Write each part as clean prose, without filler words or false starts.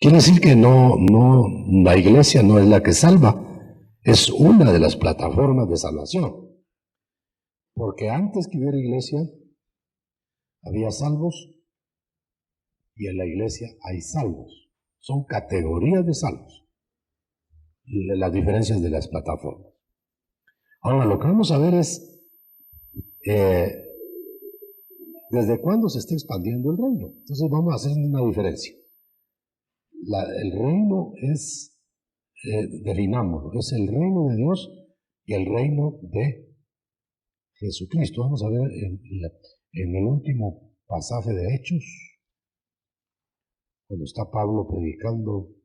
Quiere decir que la iglesia no es la que salva, es una de las plataformas de salvación. Porque antes que hubiera iglesia, había salvos y en la iglesia hay salvos. Son categorías de salvos. Las diferencias de las plataformas. Ahora, lo que vamos a ver es desde cuándo se está expandiendo el reino. Entonces vamos a hacer una diferencia. El reino es, definámoslo, es el reino de Dios y el reino de Jesucristo. Vamos a ver en el último pasaje de Hechos, cuando está Pablo predicando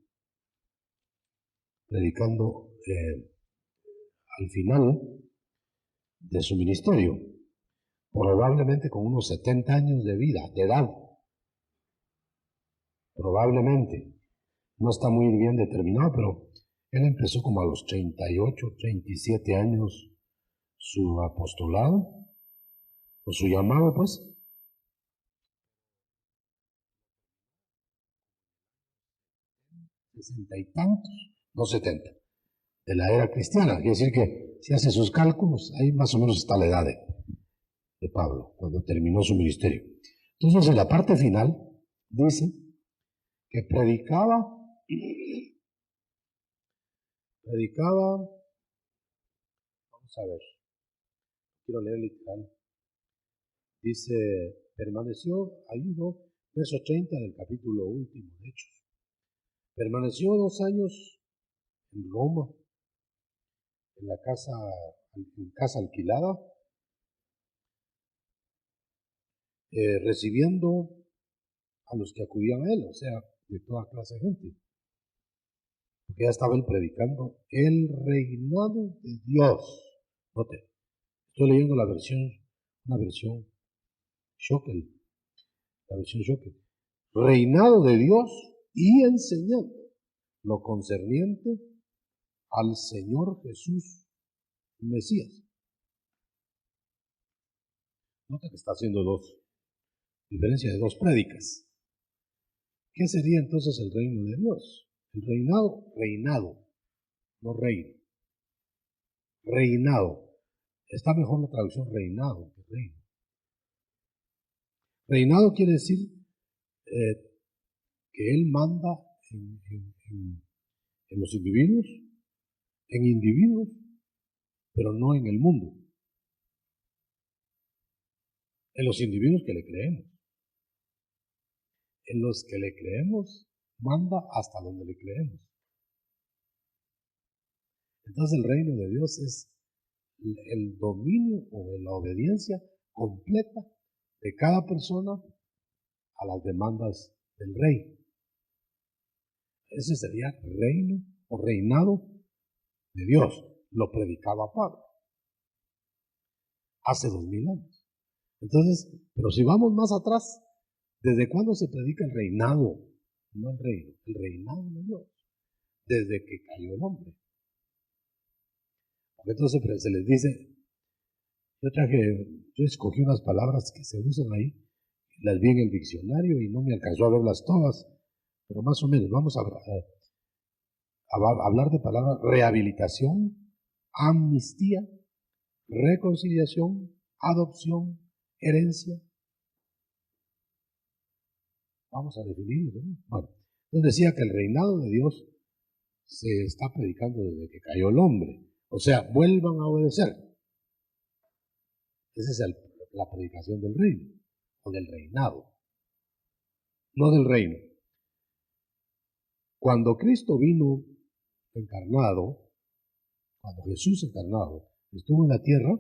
al final de su ministerio, probablemente con unos 70 años de vida, de edad, probablemente, no está muy bien determinado, pero él empezó como a los 38, 37 años su apostolado, o su llamado, pues. Sesenta y tantos, no 70, de la era cristiana. Quiere decir que si hace sus cálculos, ahí más o menos está la edad de Pablo, cuando terminó su ministerio. Entonces, en la parte final, dice que predicaba, vamos a ver, quiero leer literal, dice, permaneció, ahí no, verso 30 del capítulo último de Hechos, permaneció 2 años en Roma, en casa alquilada, recibiendo a los que acudían a él, o sea, de toda clase de gente. Porque ya estaba él predicando el reinado de Dios. Note, estoy leyendo una versión Schockel, la versión Schockel. Reinado de Dios y enseñando lo concerniente al Señor Jesús Mesías. Nota que está haciendo diferencia de dos prédicas. ¿Qué sería entonces el reino de Dios? El reinado, no reino. Reinado. Está mejor la traducción reinado que reino. Reinado quiere decir que Él manda en los individuos, pero no en el mundo. En los individuos que le creemos. En los que le creemos, manda hasta donde le creemos. Entonces el reino de Dios es el dominio o la obediencia completa de cada persona a las demandas del rey. Ese sería reino o reinado de Dios. Lo predicaba Pablo hace 2000 años. Entonces, pero si vamos más atrás, ¿desde cuándo se predica el reinado? No el reino, el reinado de Dios. Desde que cayó el hombre. Entonces se les dice, yo escogí unas palabras que se usan ahí, las vi en el diccionario y no me alcanzó a verlas todas, pero más o menos vamos a hablar de palabras: rehabilitación, amnistía, reconciliación, adopción, herencia. Vamos a definirlo, ¿no? Bueno, entonces decía que el reinado de Dios se está predicando desde que cayó el hombre. O sea, vuelvan a obedecer. Esa es la predicación del reino, o del reinado, no del reino. Cuando Cristo vino encarnado, cuando Jesús encarnado estuvo en la tierra,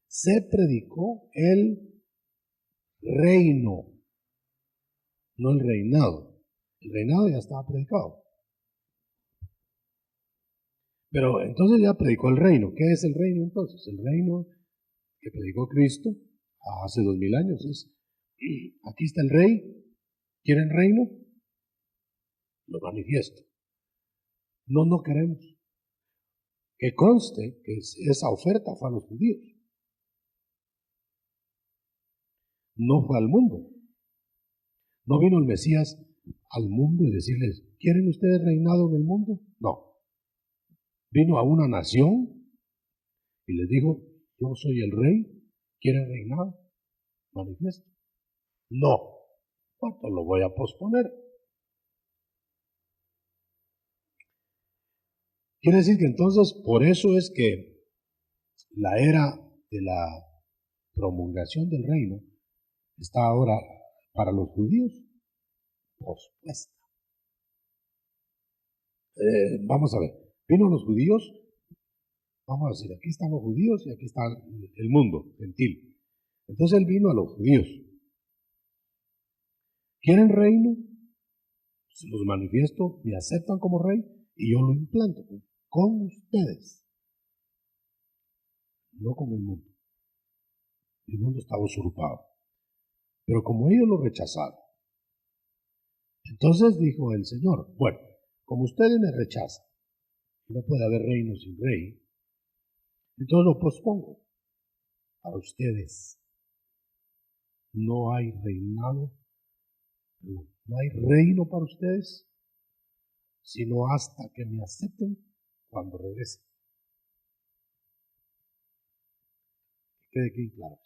se predicó el reino, no el reinado. El reinado ya estaba predicado. Pero entonces ya predicó el reino. ¿Qué es el reino entonces? El reino que predicó Cristo hace 2000 años es: aquí está el rey, ¿quieren reino? Lo manifiesto. No queremos. Que conste que esa oferta fue a los judíos, no fue al mundo. No vino el Mesías al mundo y decirles, ¿quieren ustedes reinado en el mundo? No. Vino a una nación y les dijo, yo soy el rey, ¿quieren reinado? Manifiesto. No. ¿Cuánto lo voy a posponer? Quiere decir que entonces, por eso es que la era de la promulgación del reino está ahora para los judíos pospuesta. Vamos a ver, vino los judíos, vamos a decir, aquí están los judíos y aquí está el mundo gentil. Entonces él vino a los judíos. ¿Quieren reino? Se los manifiesto, me aceptan como rey y yo lo implanto con ustedes, no con el mundo. El mundo estaba usurpado. Pero como ellos lo rechazaron, entonces dijo el Señor, bueno, como ustedes me rechazan, no puede haber reino sin rey, entonces lo pospongo para ustedes. No hay reinado, no hay reino para ustedes, sino hasta que me acepten cuando regrese. Que quede aquí claro.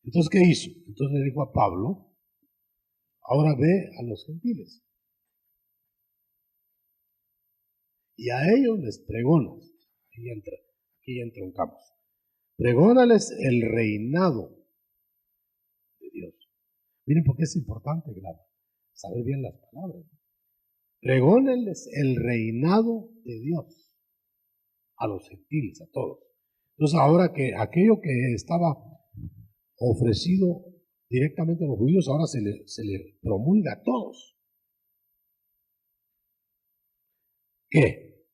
Entonces, ¿qué hizo? Entonces le dijo a Pablo, ahora ve a los gentiles y a ellos les pregonas. Aquí entra un campo. Pregónales el reinado de Dios. Miren por qué es importante, claro, saber bien las palabras. Pregónenles el reinado de Dios a los gentiles, a todos. Entonces ahora que aquello que estaba ofrecido directamente a los judíos, ahora se le promulga a todos. ¿Qué?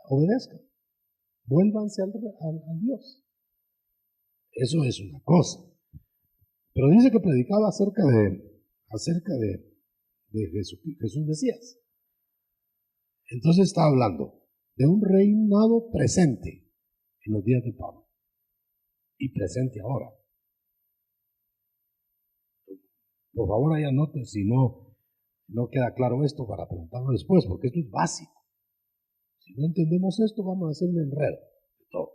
Obedezcan, vuélvanse al Dios. Eso es una cosa. Pero dice que predicaba acerca de Jesús Mesías. Entonces está hablando de un reinado presente en los días de Pablo y presente ahora. Por favor, ahí anoten si no queda claro esto para preguntarlo después, porque esto es básico. Si no entendemos esto, vamos a hacer un enredo de todo.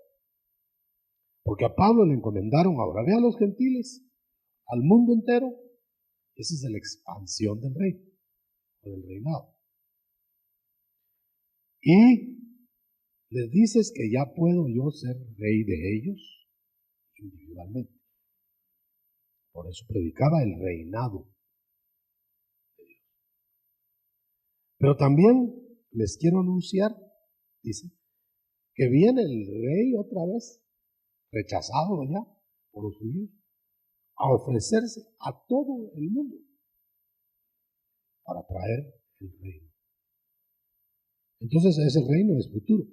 Porque a Pablo le encomendaron ahora, ve a los gentiles, al mundo entero. Esa es la expansión del reino, o del reinado. Y les dices que ya puedo yo ser rey de ellos individualmente. Por eso predicaba el reinado de Dios. Pero también les quiero anunciar, dice, que viene el rey otra vez, rechazado ya por los judíos, a ofrecerse a todo el mundo para traer el reino. Entonces ese reino es futuro.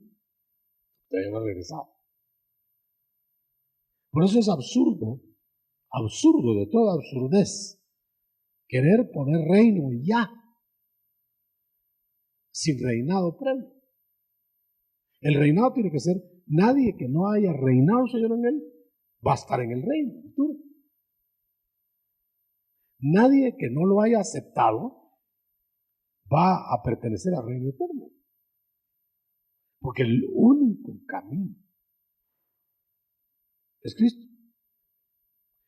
Todavía no ha regresado. Por eso es absurdo de toda absurdez, querer poner reino ya sin reinado previo. El reinado tiene que ser, nadie que no haya reinado, Señor, en él, va a estar en el reino futuro. Nadie que no lo haya aceptado va a pertenecer al reino eterno. Porque el único camino es Cristo.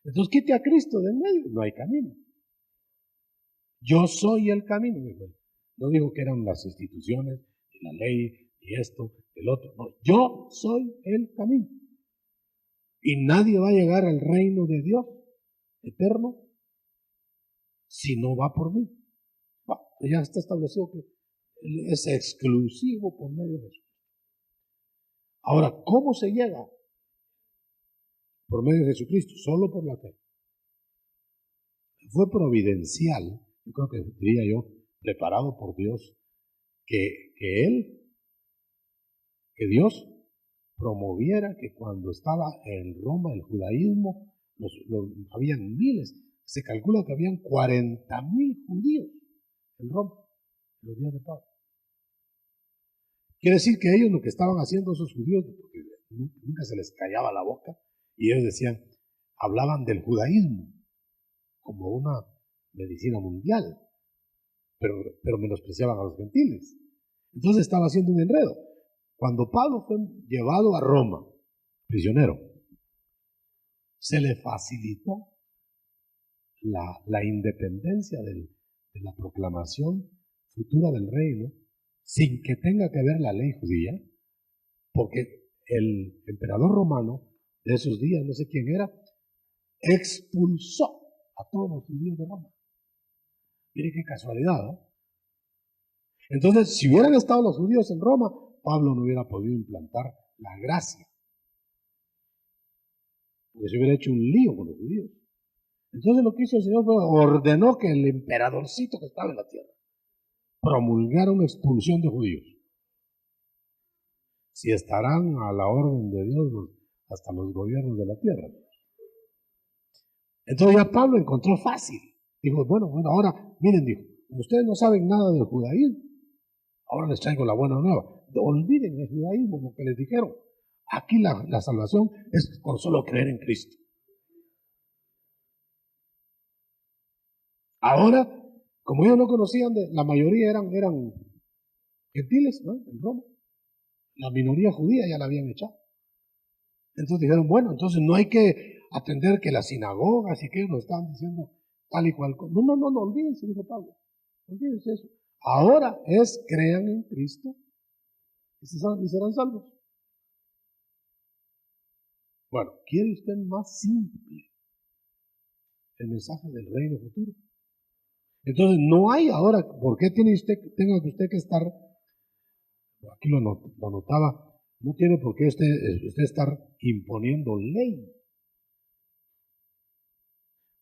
Entonces quite a Cristo de en medio, no hay camino. Yo soy el camino, dijo él. No dijo que eran las instituciones, y la ley, y esto, el otro. No, yo soy el camino. Y nadie va a llegar al reino de Dios eterno si no va por mí. Ya está establecido que es exclusivo por medio de Jesús. Ahora, ¿cómo se llega? Por medio de Jesucristo, solo por la fe. Fue providencial, yo creo que diría yo, preparado por Dios, que Dios promoviera que cuando estaba en Roma el judaísmo, habían miles, se calcula que habían 40,000 judíos en Roma, en los días de Pablo. Quiere decir que ellos lo que estaban haciendo esos judíos, porque nunca se les callaba la boca, y ellos decían, hablaban del judaísmo como una medicina mundial. pero menospreciaban a los gentiles. Entonces estaba haciendo un enredo. Cuando Pablo fue llevado a Roma, prisionero, se le facilitó la independencia de la proclamación futura del reino sin que tenga que ver la ley judía, porque el emperador romano de esos días, no sé quién era, expulsó a todos los judíos de Roma. Mire qué casualidad, ¿no? Entonces, si hubieran estado los judíos en Roma, Pablo no hubiera podido implantar la gracia, porque se hubiera hecho un lío con los judíos. Entonces lo que hizo el Señor fue ordenó que el emperadorcito que estaba en la tierra promulgara una expulsión de judíos. Si estarán a la orden de Dios hasta los gobiernos de la tierra. Entonces ya Pablo encontró fácil. Dijo, bueno, ahora, miren, dijo, ustedes no saben nada del judaísmo, ahora les traigo la buena nueva. Olviden el judaísmo, lo que les dijeron. Aquí la salvación es con solo creer en Cristo. Ahora, como ellos no conocían, la mayoría eran gentiles, ¿no? En Roma. La minoría judía ya la habían echado. Entonces dijeron, bueno, entonces no hay que atender que las sinagogas y que ellos nos estaban diciendo tal y cual. No, olvídense, dijo Pablo. Olvídense eso. Ahora crean en Cristo y serán salvos. Bueno, ¿quiere usted más simple el mensaje del reino futuro? Entonces no hay ahora, ¿por qué tenga usted que estar, aquí lo notaba, no tiene por qué usted estar imponiendo ley?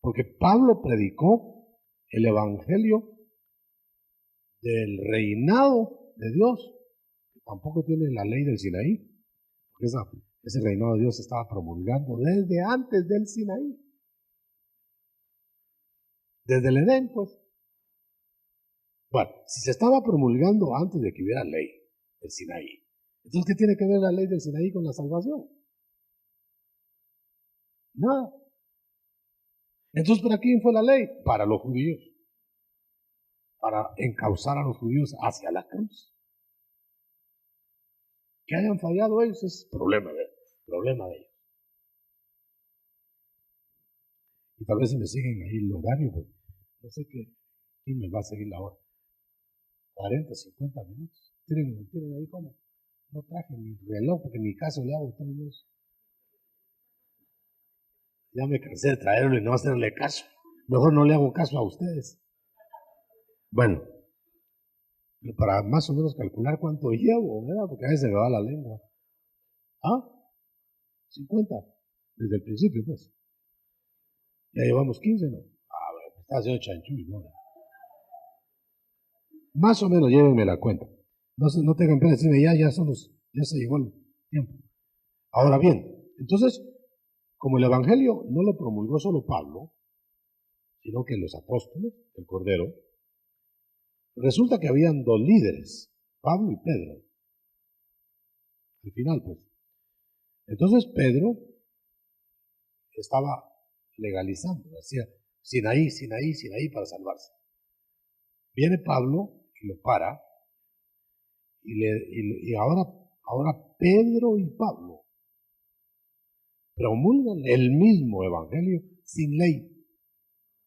Porque Pablo predicó el evangelio del reinado de Dios, que tampoco tiene la ley del Sinaí, porque ese reinado de Dios se estaba promulgando desde antes del Sinaí, desde el Edén, pues. Bueno, si se estaba promulgando antes de que hubiera ley del Sinaí, entonces ¿qué tiene que ver la ley del Sinaí con la salvación? Nada. Entonces, ¿para quién fue la ley? Para los judíos, para encauzar a los judíos hacia la cruz. Que hayan fallado ellos es problema de ellos. Y tal vez si me siguen ahí el horario, pues no sé quién me va a seguir la hora. 40, 50 minutos. ¿Tienen ahí cómo? No traje ni reloj porque ni caso le hago a todos. Ya me cansé de traerlo y no hacerle caso. Mejor no le hago caso a ustedes. Bueno, para más o menos calcular cuánto llevo, ¿verdad? Porque a veces me va la lengua. ¿Ah? 50. Desde el principio, pues. Ya llevamos 15, ¿no? Ah, bueno, está haciendo chanchullo, ¿no? Más o menos llévenme la cuenta. No tengan pena de decirme, ya se llegó el tiempo. Ahora bien, entonces, como el Evangelio no lo promulgó solo Pablo, sino que los apóstoles, el Cordero, resulta que habían dos líderes, Pablo y Pedro. Al final, pues. Entonces Pedro estaba legalizando, decía, Sinaí para salvarse. Viene Pablo y lo para, y ahora Pedro y Pablo promulgan el mismo evangelio sin ley.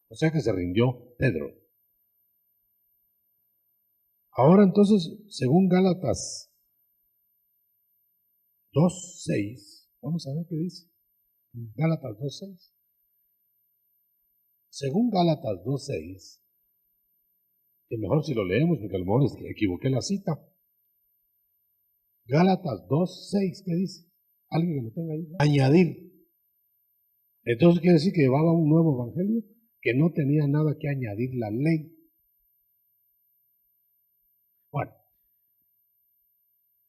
O sea que se rindió Pedro. Ahora entonces, según Gálatas 2:6, vamos a ver qué dice. Gálatas 2:6. Según Gálatas 2:6, que mejor si lo leemos porque a lo mejor equivoqué la cita. Gálatas 2:6, ¿qué dice? ¿Alguien que lo tenga ahí? Añadir. Entonces quiere decir que llevaba un nuevo evangelio que no tenía nada que añadir la ley. Bueno,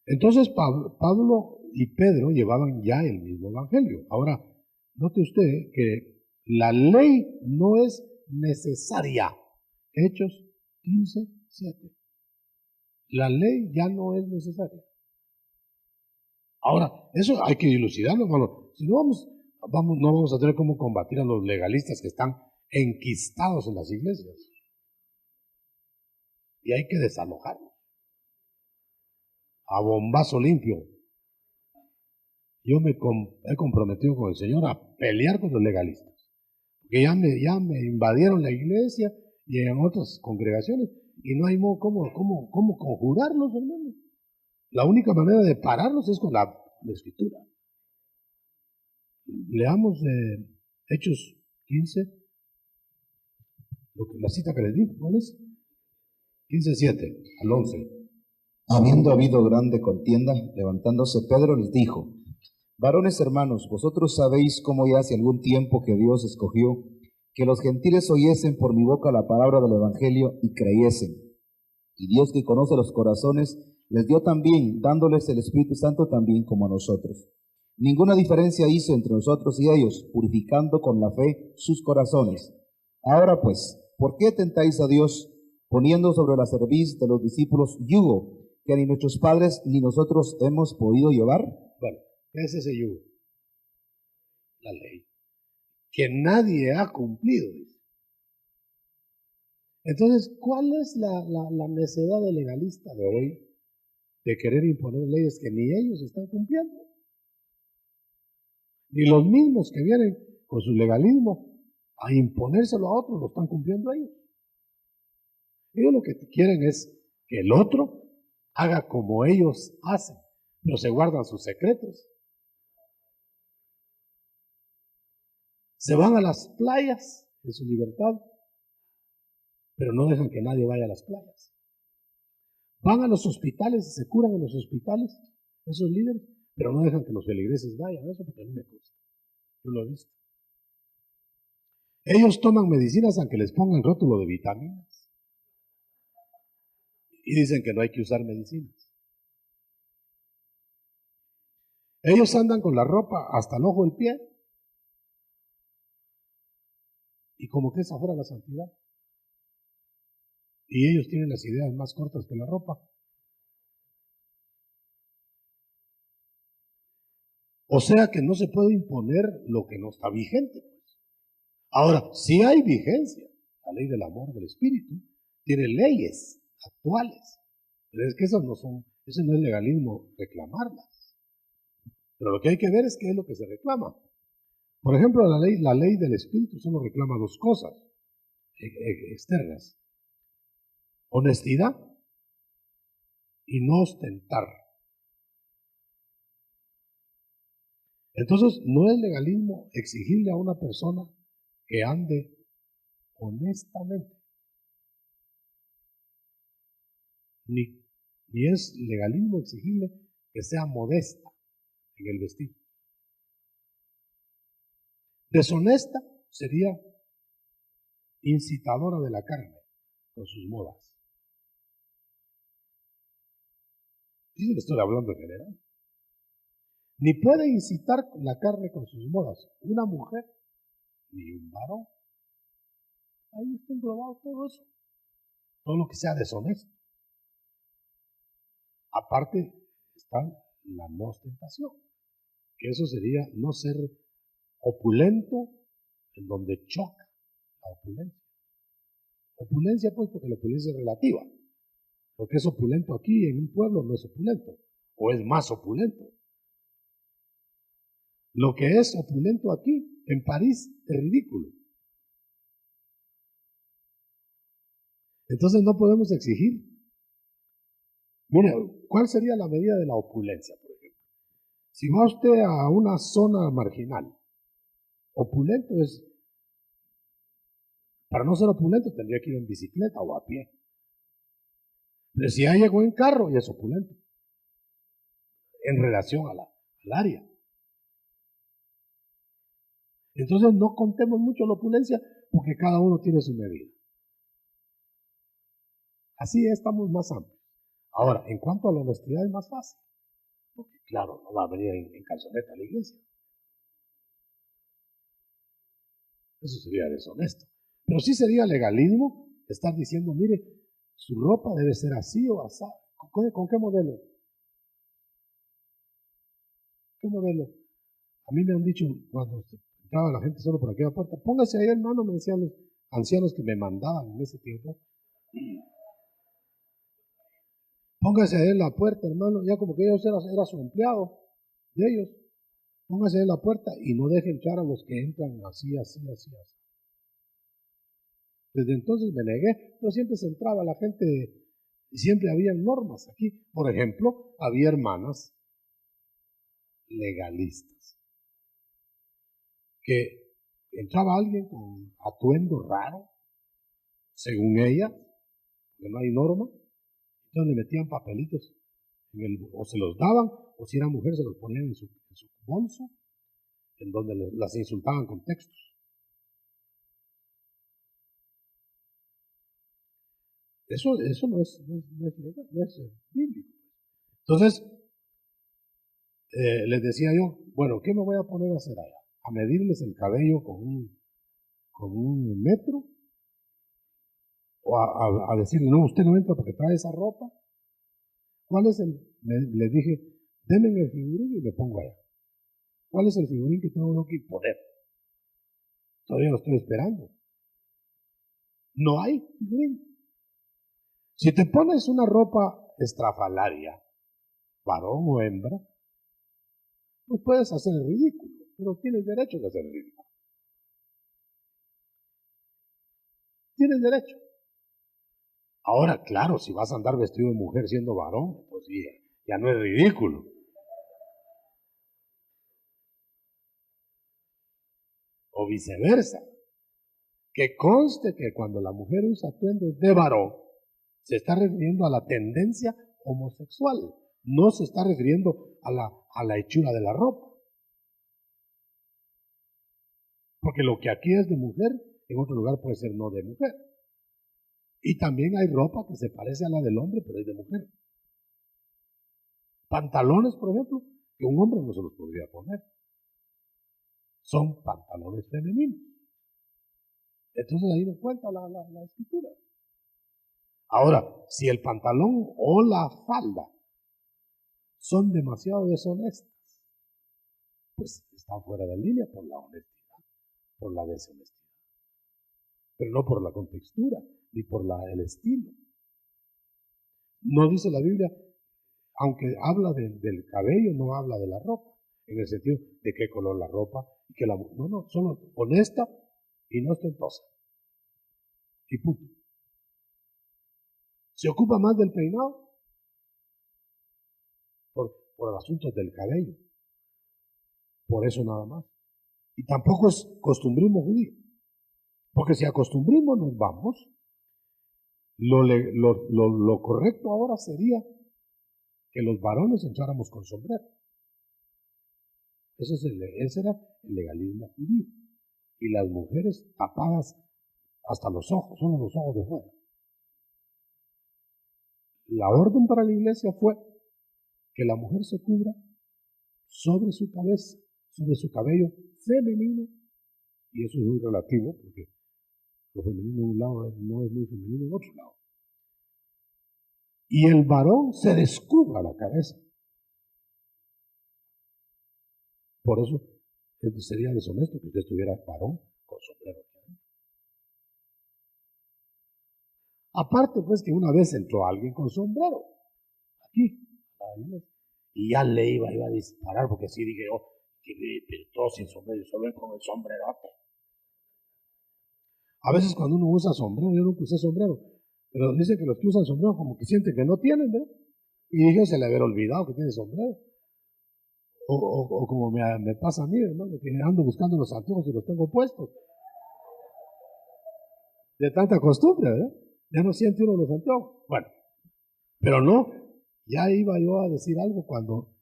entonces Pablo y Pedro llevaban ya el mismo evangelio. Ahora, note usted que la ley no es necesaria. Hechos 15:7. La ley ya no es necesaria. Ahora, eso hay que dilucidarlo, hermano. Si no no vamos a tener cómo combatir a los legalistas que están enquistados en las iglesias. y hay que desalojarlos a bombazo limpio. Yo he comprometido con el Señor a pelear con los legalistas, porque ya me invadieron la iglesia y en otras congregaciones, y no hay modo cómo conjurarlos, hermano. La única manera de pararlos es con la Escritura. Leamos Hechos 15, la cita que les di, ¿cuál es? 15:7 al 11. Habiendo habido grande contienda, levantándose Pedro les dijo: Varones hermanos, vosotros sabéis cómo ya hace algún tiempo que Dios escogió que los gentiles oyesen por mi boca la palabra del Evangelio y creyesen. Y Dios, que conoce los corazones, les dio también, dándoles el Espíritu Santo también como a nosotros. Ninguna diferencia hizo entre nosotros y ellos, purificando con la fe sus corazones. Ahora pues, ¿por qué tentáis a Dios, poniendo sobre la cerviz de los discípulos yugo que ni nuestros padres ni nosotros hemos podido llevar? Bueno, ¿qué es ese yugo? La ley, que nadie ha cumplido. Entonces, ¿cuál es la necedad del legalista de hoy de querer imponer leyes que ni ellos están cumpliendo? Ni los mismos que vienen con su legalismo a imponérselo a otros lo están cumpliendo ellos. Ellos lo que quieren es que el otro haga como ellos hacen, pero se guardan sus secretos. Se van a las playas en su libertad, pero no dejan que nadie vaya a las playas. Van a los hospitales y se curan en los hospitales, esos líderes, pero no dejan que los feligreses vayan. Eso porque a mí me gusta. Yo lo he visto. Ellos toman medicinas aunque les pongan rótulo de vitaminas. Y dicen que no hay que usar medicinas. Ellos andan con la ropa hasta el ojo del pie. Y como que esa fuera la santidad. Y ellos tienen las ideas más cortas que la ropa. O sea que no se puede imponer lo que no está vigente. Ahora, si hay vigencia, la ley del amor del Espíritu tiene leyes actuales. Pero es que eso no es legalismo reclamarlas. Pero lo que hay que ver es qué es lo que se reclama. Por ejemplo, la ley del Espíritu solo reclama dos cosas externas: honestidad y no ostentar. Entonces, no es legalismo exigirle a una persona que ande honestamente. Ni es legalismo exigirle que sea modesta en el vestir. Deshonesta sería incitadora de la carne con sus modas. Y le estoy hablando en general. Ni puede incitar la carne con sus modas una mujer ni un varón. Ahí está englobado todo eso. Todo lo que sea deshonesto. Aparte está la no ostentación, que eso sería no ser opulento en donde choca la opulencia. Opulencia, pues, porque la opulencia es relativa. Lo que es opulento aquí en un pueblo no es opulento, o es más opulento. Lo que es opulento aquí en París es ridículo. Entonces no podemos exigir. Mire, ¿cuál sería la medida de la opulencia, por ejemplo? Si va usted a una zona marginal, opulento es, para no ser opulento tendría que ir en bicicleta o a pie. Pero si ya llegó en carro, ya es opulento, en relación al área. Entonces no contemos mucho la opulencia porque cada uno tiene su medida. Así estamos más amplios. Ahora, en cuanto a la honestidad es más fácil. Porque claro, no va a venir en calzoneta a la iglesia. Eso sería deshonesto. Pero sí sería legalismo estar diciendo, mire, su ropa debe ser así o así. ¿Con qué modelo? ¿Qué modelo? A mí me han dicho, cuando entraba la gente solo por aquella puerta, póngase ahí, hermano, me decían los ancianos que me mandaban en ese tiempo. Póngase ahí en la puerta, hermano, ya como que ellos era su empleado de ellos. Póngase en la puerta y no deje entrar a los que entran así, así, así, así. Desde entonces me negué, pero siempre se entraba la gente y siempre había normas aquí. Por ejemplo, había hermanas legalistas que entraba alguien con atuendo raro, según ella, que no hay norma, entonces le metían papelitos o se los daban, o si era mujer se los ponían en su bolso, en donde las insultaban con textos. Eso no es legal, no es bíblico. Entonces, les decía yo, bueno, ¿qué me voy a poner a hacer allá? ¿A medirles el cabello con un metro? ¿O a decirle, no, usted no entra porque trae esa ropa? ¿Cuál es le dije, denme el figurín y me pongo allá. ¿Cuál es el figurín que tengo que poner? Todavía lo estoy esperando. No hay figurín. Si te pones una ropa estrafalaria, varón o hembra, pues puedes hacer el ridículo, pero tienes derecho de hacer el ridículo. Tienes derecho. Ahora, claro, si vas a andar vestido de mujer siendo varón, pues ya no es ridículo. O viceversa. Que conste que cuando la mujer usa atuendos de varón, se está refiriendo a la tendencia homosexual, no se está refiriendo a la hechura de la ropa. Porque lo que aquí es de mujer, en otro lugar puede ser no de mujer. Y también hay ropa que se parece a la del hombre, pero es de mujer. Pantalones, por ejemplo, que un hombre no se los podría poner. Son pantalones femeninos. Entonces ahí nos cuenta la escritura. Ahora, si el pantalón o la falda son demasiado deshonestas, pues están fuera de línea por la honestidad, por la deshonestidad. Pero no por la contextura, ni por el estilo. No dice la Biblia, aunque habla del cabello, no habla de la ropa, en el sentido de qué color la ropa, y que no, solo honesta y no ostentosa. Y punto. Se ocupa más del peinado por asuntos del cabello. Por eso nada más. Y tampoco es costumbrismo judío. Porque si a costumbrismo nos vamos, lo correcto ahora sería que los varones entráramos con sombrero. Ese era el legalismo judío. Y las mujeres tapadas hasta los ojos, solo los ojos de fuera. La orden para la iglesia fue que la mujer se cubra sobre su cabeza, sobre su cabello femenino, y eso es muy relativo, porque lo femenino en un lado no es muy femenino en otro lado. Y el varón se descubra la cabeza. Por eso sería deshonesto que usted estuviera varón con sombrero. Aparte, pues, que una vez entró alguien con sombrero, aquí, y ya le iba a disparar, porque así dije yo, pero todos sin sombrero, solo con el sombrerote. A veces cuando uno usa sombrero, yo nunca usé sombrero, pero dicen que los que usan sombrero como que sienten que no tienen, ¿verdad? Y dije, se le había olvidado que tiene sombrero. O como me pasa a mí, hermano, que ando buscando los anteojos y los tengo puestos. De tanta costumbre, ¿verdad? Ya no siente uno los anteojos. Bueno, pero no, ya iba yo a decir algo cuando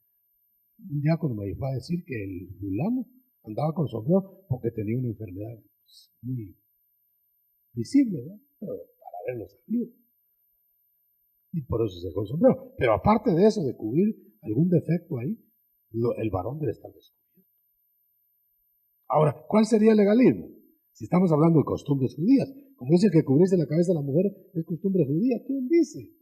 un diácono me fue a decir que el fulano andaba con sombrero porque tenía una enfermedad muy visible, ¿verdad? Pero para verlo sabido. Y por eso se dejó el sombrero. Pero aparte de eso, de cubrir algún defecto ahí, el varón debe estar descubierto. Ahora, ¿cuál sería el legalismo? Si estamos hablando de costumbres judías, como dice que cubrirse la cabeza de la mujer es costumbre judía, ¿quién dice?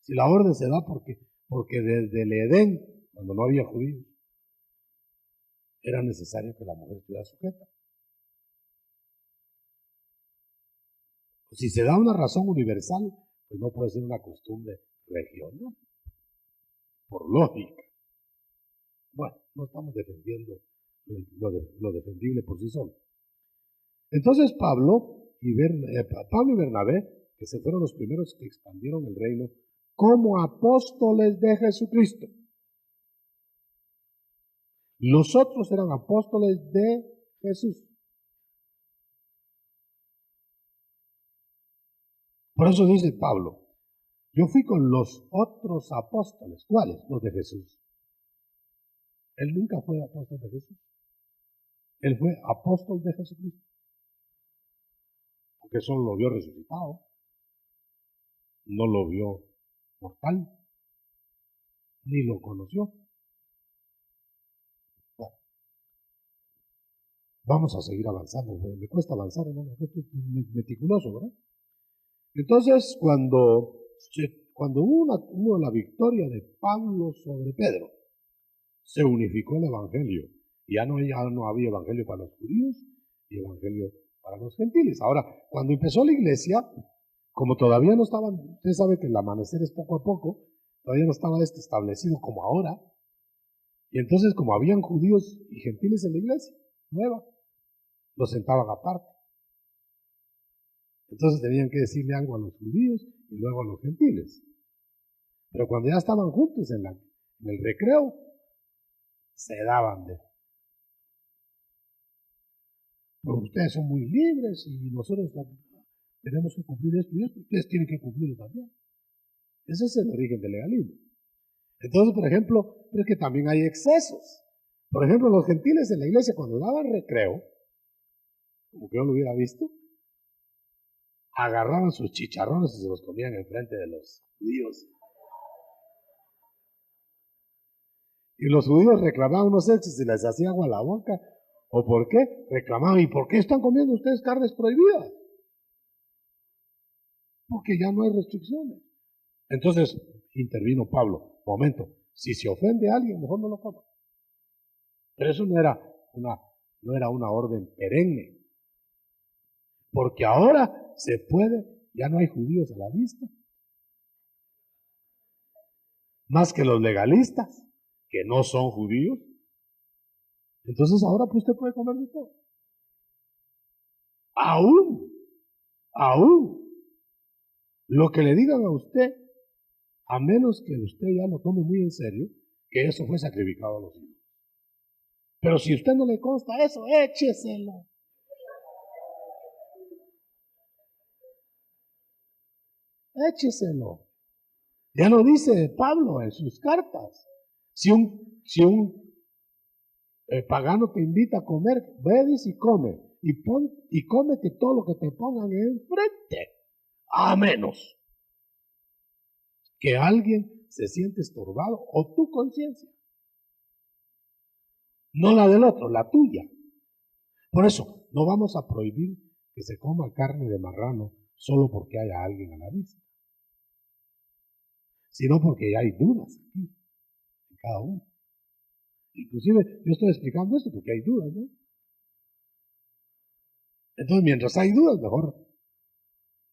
Si la orden se da porque desde el Edén, cuando no había judíos, era necesario que la mujer estuviera sujeta. Si se da una razón universal, pues no puede ser una costumbre regional, por lógica. Bueno, no estamos defendiendo lo defendible por sí solo. Entonces Pablo y Bernabé, que se fueron los primeros que expandieron el reino, como apóstoles de Jesucristo. Los otros eran apóstoles de Jesús. Por eso dice Pablo, yo fui con los otros apóstoles. ¿Cuáles? Los de Jesús. Él nunca fue apóstol de Jesús. Él fue apóstol de Jesucristo. Porque solo lo vio resucitado. No lo vio mortal. Ni lo conoció. Bueno, vamos a seguir avanzando. Me cuesta avanzar, hermano. Esto es meticuloso, ¿verdad? Entonces, cuando hubo la victoria de Pablo sobre Pedro, se unificó el evangelio. Ya no había evangelio para los judíos y evangelio para los gentiles. Ahora, cuando empezó la iglesia, como todavía no estaban, usted sabe que el amanecer es poco a poco, todavía no estaba esto establecido como ahora, y entonces como habían judíos y gentiles en la iglesia nueva, los sentaban aparte. Entonces tenían que decirle algo a los judíos y luego a los gentiles. Pero cuando ya estaban juntos en el recreo, se daban de. Pues ustedes son muy libres y nosotros tenemos que cumplir esto y esto. Ustedes tienen que cumplirlo también. Ese es el origen del legalismo. Entonces, por ejemplo, pero es que también hay excesos. Por ejemplo, los gentiles en la iglesia cuando daban recreo, como que yo lo hubiera visto, agarraban sus chicharrones y se los comían enfrente de los judíos. Y los judíos reclamaban unos exes y les hacía agua a la boca. ¿O por qué? Reclamaban, ¿y por qué están comiendo ustedes carnes prohibidas? Porque ya no hay restricciones. Entonces intervino Pablo, momento, si se ofende a alguien, mejor no lo coma. Pero eso no era una orden perenne. Porque ahora se puede, ya no hay judíos a la vista. Más que los legalistas, que no son judíos. Entonces ahora pues usted puede comer de todo. Aún, lo que le digan a usted, a menos que usted ya lo tome muy en serio, que eso fue sacrificado a los hijos. Pero si a usted no le consta eso, écheselo. Écheselo. Ya lo dice Pablo en sus cartas. Si un pagano te invita a comer, ves y come. Y cómete todo lo que te pongan enfrente. A menos que alguien se siente estorbado o tu conciencia. No la del otro, la tuya. Por eso, no vamos a prohibir que se coma carne de marrano solo porque haya alguien a la vista, sino porque ya hay dudas aquí, en cada uno. Inclusive, yo estoy explicando esto porque hay dudas, ¿no? Entonces, mientras hay dudas, mejor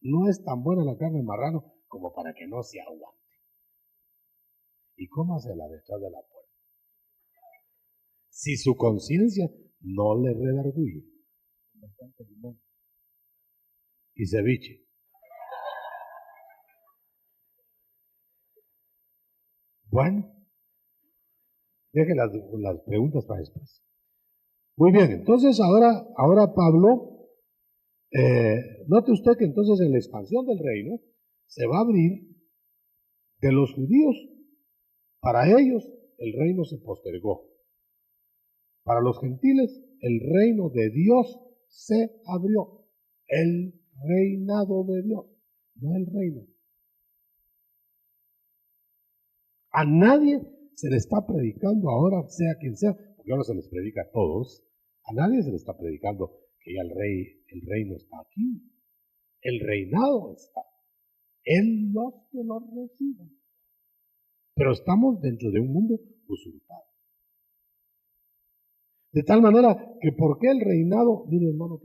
no es tan buena la carne de marrano como para que no se aguante. Y cómasela detrás de la puerta. Si su conciencia no le redarguye, bastante limón y ceviche. Bueno, deje las preguntas para después. Muy bien, entonces ahora Pablo, note usted que entonces en la expansión del reino se va a abrir de los judíos. Para ellos el reino se postergó. Para los gentiles el reino de Dios se abrió. El reinado de Dios, no el reino. A nadie se le está predicando ahora, sea quien sea, porque ahora se les predica a todos. A nadie se le está predicando que ya el reino está aquí. El reinado está en los que lo reciben. Pero estamos dentro de un mundo usurpado. De tal manera que ¿por qué el reinado? Mire hermano,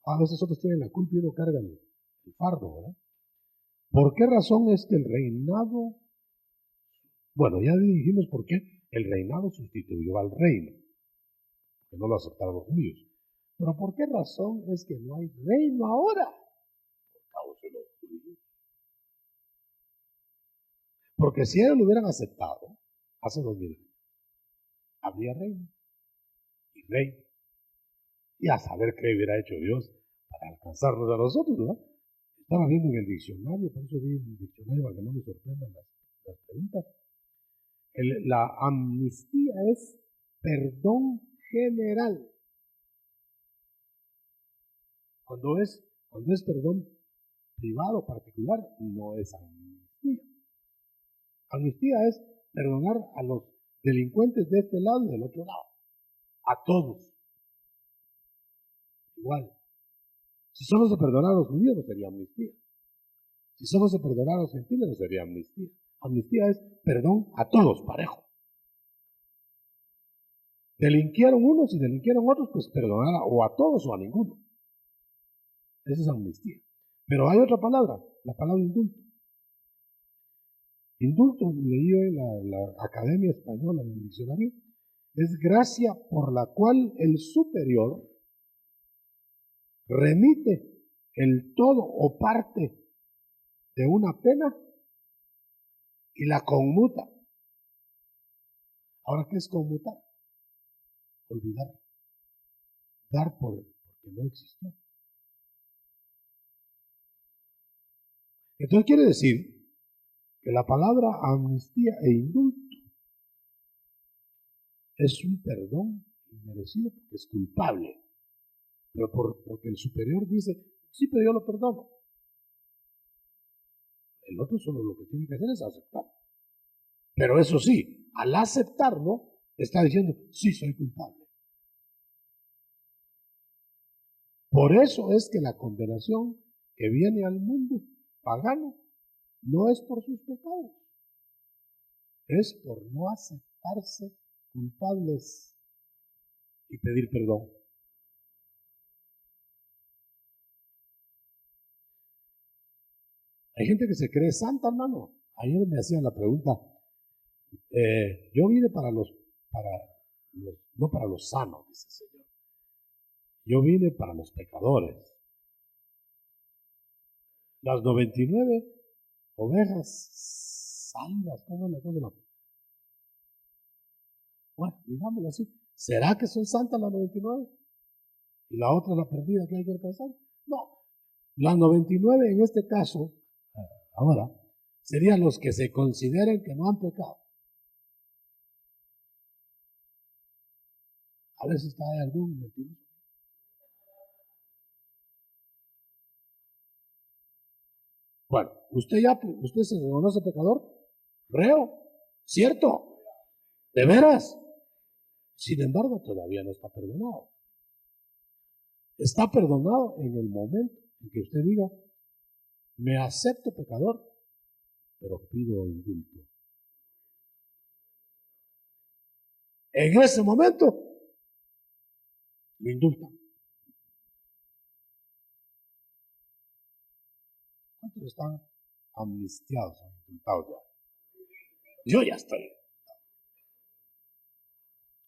a veces otros tienen la culpa y uno carga el fardo, ¿verdad? ¿Por qué razón es que el reinado, bueno, ya dijimos por qué el reinado sustituyó al reino, que no lo aceptaron los judíos? Pero ¿por qué razón es que no hay reino ahora? Por causa de los judíos. Porque si ellos lo hubieran aceptado hace 2000 años, habría reino y rey. Y a saber qué hubiera hecho Dios para alcanzarnos a nosotros, ¿verdad? Estaba viendo en el diccionario, por eso vi el diccionario para que no me sorprendan las preguntas. La amnistía es perdón general. Cuando es perdón privado, particular, no es amnistía. Amnistía es perdonar a los delincuentes de este lado y del otro lado. A todos. Igual. Si solo se perdonara a los judíos, no sería amnistía. Si solo se perdonara a los gentiles, no sería amnistía. Amnistía es perdón a todos, parejo. Delinquieron unos y delinquieron otros, pues perdonar o a todos o a ninguno. Esa es amnistía. Pero hay otra palabra, la palabra indulto. Indulto, leí en la Academia Española, en el diccionario, es gracia por la cual el superior remite el todo o parte de una pena y la conmuta. Ahora, ¿qué es conmutar? Olvidar. Dar porque no existió. Entonces quiere decir que la palabra amnistía e indulto es un perdón inmerecido porque es culpable. Pero porque el superior dice, sí, pero yo lo perdono. El otro solo lo que tiene que hacer es aceptar. Pero eso sí, al aceptarlo, está diciendo, sí, soy culpable. Por eso es que la condenación que viene al mundo pagano no es por sus pecados, es por no aceptarse culpables y pedir perdón. Hay gente que se cree santa, hermano. Ayer me hacían la pregunta, yo vine no para los sanos, dice el Señor. Yo vine para los pecadores. Las 99 ovejas salvas, ¿cómo es la cosa? Bueno, digámoslo así. ¿Será que son santas las 99? ¿Y la otra la perdida que hay que alcanzar? No. Las 99 en este caso, ahora, serían los que se consideren que no han pecado. A ver si está ahí algún mentiroso. Bueno, usted se reconoce pecador, reo, ¿cierto? ¿De veras? Sin embargo, todavía no está perdonado. Está perdonado en el momento en que usted diga, me acepto pecador, pero pido indulto. En ese momento, me indultan. ¿Cuántos están amnistiados o indultados ya? Yo ya estoy.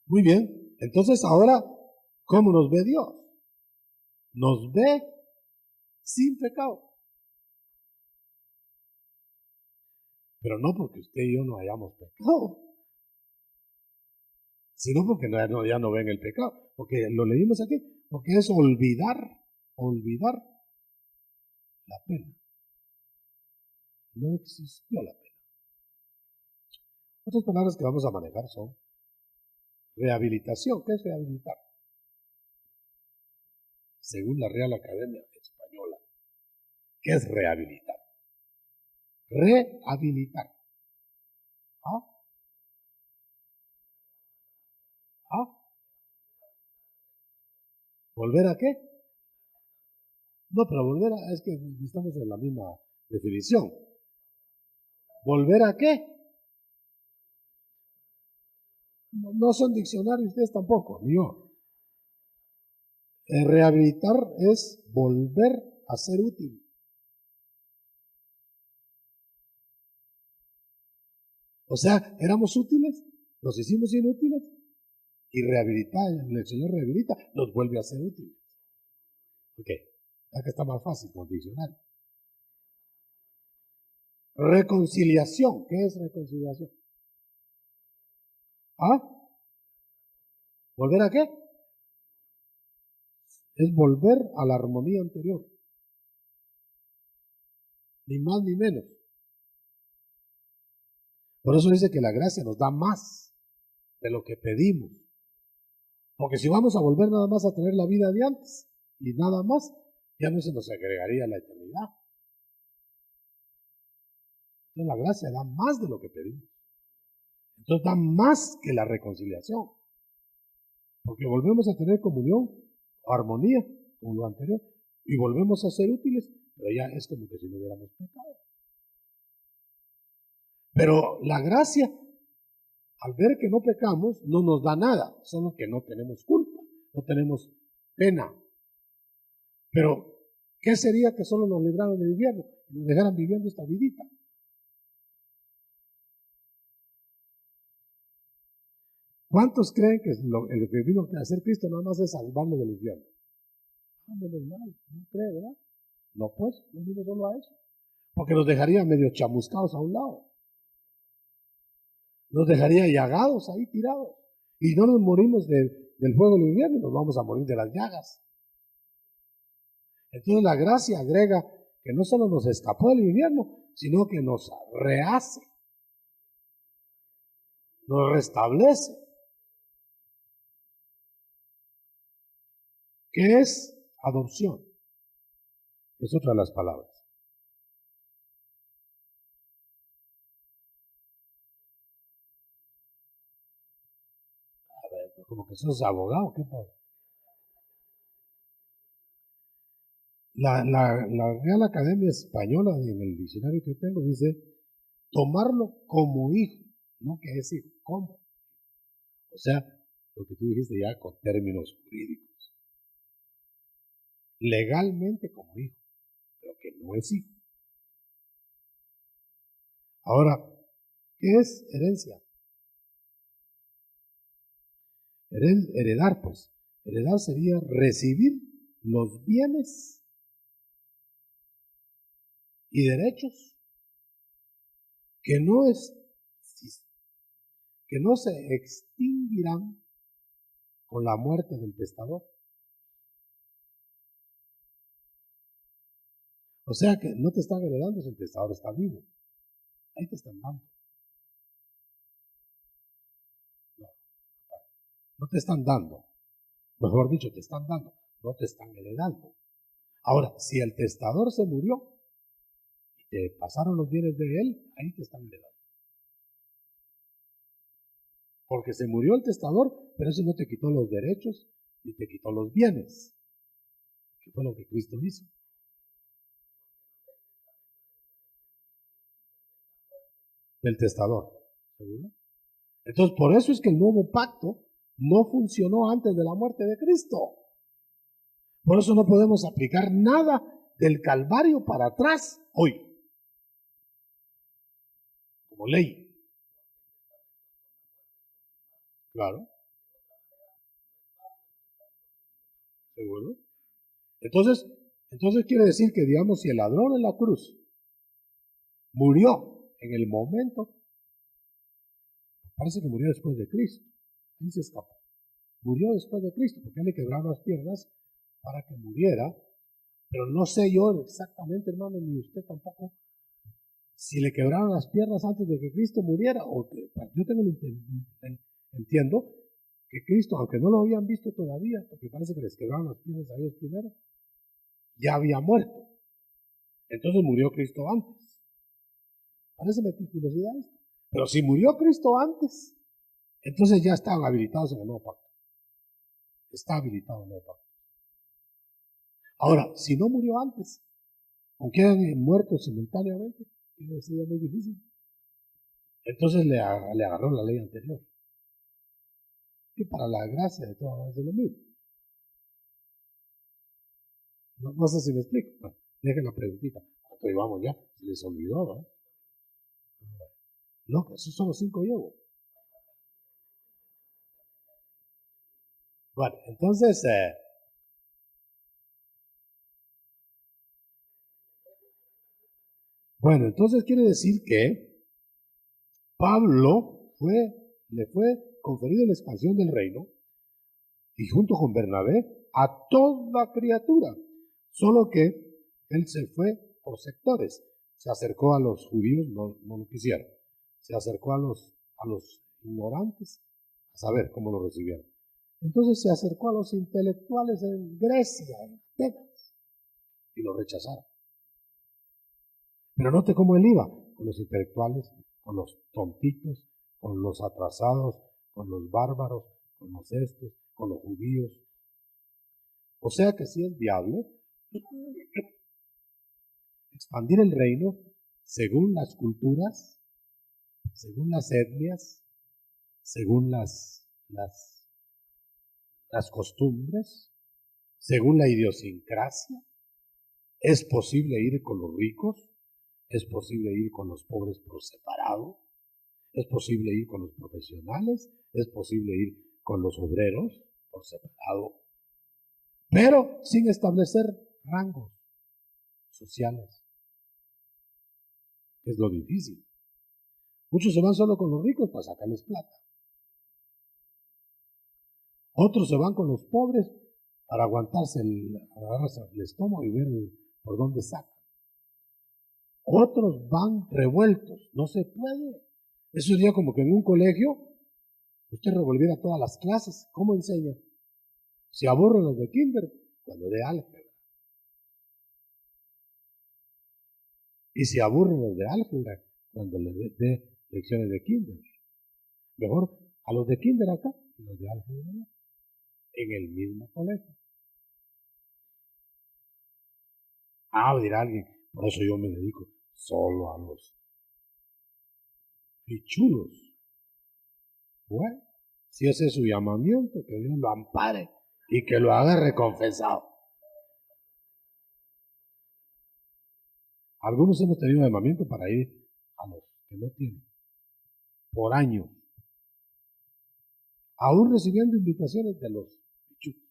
Muy bien. Entonces ahora, ¿cómo nos ve Dios? Nos ve sin pecado. Pero no porque usted y yo no hayamos pecado, sino porque ya no ven el pecado. Porque lo leímos aquí, porque es olvidar la pena. No existió la pena. Otras palabras que vamos a manejar son rehabilitación. ¿Qué es rehabilitar? Según la Real Academia Española, ¿qué es rehabilitar? Rehabilitar. ¿Ah? ¿Ah? ¿Volver a qué? No, pero es que estamos en la misma definición. ¿Volver a qué? No son diccionarios ustedes tampoco, ni yo. Rehabilitar es volver a ser útil. O sea, éramos útiles, nos hicimos inútiles y el Señor rehabilita, nos vuelve a ser útiles. Ok, ya que está más fácil con diccionario. Reconciliación, ¿qué es reconciliación? ¿Ah? ¿Volver a qué? Es volver a la armonía anterior. Ni más ni menos. Por eso dice que la gracia nos da más de lo que pedimos. Porque si vamos a volver nada más a tener la vida de antes y nada más, ya no se nos agregaría la eternidad. Entonces la gracia da más de lo que pedimos. Entonces da más que la reconciliación. Porque volvemos a tener comunión, armonía, como lo anterior, y volvemos a ser útiles, pero ya es como que si no hubiéramos pecado. Pero la gracia, al ver que no pecamos, no nos da nada, solo que no tenemos culpa, no tenemos pena. Pero, ¿qué sería que solo nos libraron del infierno y nos dejaran viviendo esta vidita? ¿Cuántos creen que lo que vino a hacer Cristo nada más es salvarlo del infierno? Ah, menos mal, no cree, ¿verdad? No, pues, no vino solo a eso. Porque nos dejaría medio chamuscados a un lado. Nos dejaría llagados ahí tirados. Y no nos morimos del fuego del infierno, nos vamos a morir de las llagas. Entonces la gracia agrega que no solo nos escapó del infierno, sino que nos rehace, nos restablece. ¿Qué es adopción? Es otra de las palabras. A ver, como que sos abogado, ¿qué pasa? La Real Academia Española, en el diccionario que tengo, dice tomarlo como hijo, no que es hijo, ¿cómo? O sea, lo que tú dijiste ya con términos jurídicos. Legalmente como hijo, pero que no es hijo. Ahora, ¿qué es herencia? Heredar, pues. Heredar sería recibir los bienes y derechos que que no se extinguirán con la muerte del testador. O sea que no te están heredando si el testador está vivo. Ahí te están dando. No, no te están dando. Mejor dicho, te están dando. No te están heredando. Ahora, si el testador se murió y te pasaron los bienes de él, ahí te están heredando. Porque se murió el testador, pero eso no te quitó los derechos ni te quitó los bienes, que fue lo que Cristo hizo. Del testador, ¿seguro? Entonces, por eso es que el nuevo pacto no funcionó antes de la muerte de Cristo. Por eso no podemos aplicar nada del Calvario para atrás hoy, como ley. Claro, ¿seguro? Entonces quiere decir que, digamos, si el ladrón en la cruz murió en el momento, parece que murió después de Cristo, ahí se escapó. Murió después de Cristo, porque él le quebraron las piernas para que muriera, pero no sé yo exactamente, hermano, ni usted tampoco, si le quebraron las piernas antes de que Cristo muriera, o que, yo entiendo que Cristo, aunque no lo habían visto todavía, porque parece que les quebraron las piernas a ellos primero, ya había muerto. Entonces murió Cristo antes. Parece meticulosidad esto. Pero si murió Cristo antes, entonces ya estaban habilitados en el nuevo pacto. Está habilitado el nuevo pacto. Ahora, si no murió antes, aunque eran muertos simultáneamente, sería muy difícil. Entonces le agarró la ley anterior. Que para la gracia de todas maneras es lo mismo. No sé si me explico. Bueno, dejen la preguntita. ¿Cuánto llevamos ya? Se les olvidó, ¿no? No, esos son los 5 llevo. Bueno, entonces, quiere decir que Pablo le fue conferido la expansión del reino y junto con Bernabé a toda criatura, solo que él se fue por sectores. Se acercó a los judíos, no lo quisieron. Se acercó a los ignorantes, a saber cómo lo recibieron. Entonces se acercó a los intelectuales en Grecia, en Atenas, y lo rechazaron. Pero note cómo él iba, con los intelectuales, con los tontitos, con los atrasados, con los bárbaros, con los estos, con los judíos. O sea que sí es viable expandir el reino según las culturas, según las etnias, según las costumbres, según la idiosincrasia. Es posible ir con los ricos, es posible ir con los pobres por separado, es posible ir con los profesionales, es posible ir con los obreros por separado, pero sin establecer rangos sociales. Es lo difícil. Muchos se van solo con los ricos para sacarles plata. Otros se van con los pobres para aguantarse el estómago y ver por dónde sacan. Otros van revueltos. No se puede. Eso sería como que en un colegio usted revolviera todas las clases. ¿Cómo enseña? Se aburren los de kinder cuando dé álgebra. Y se aburren los de álgebra cuando le dé lecciones de kinder. Mejor a los de kinder acá y los de álgebra allá, en el mismo colegio. Ah, dirá alguien, por eso yo me dedico solo a los pichulos. Bueno, si ese es su llamamiento, que Dios lo ampare y que lo haga reconfesado. Algunos hemos tenido llamamiento para ir a los que no tienen, por años, aún recibiendo invitaciones de los pichulos.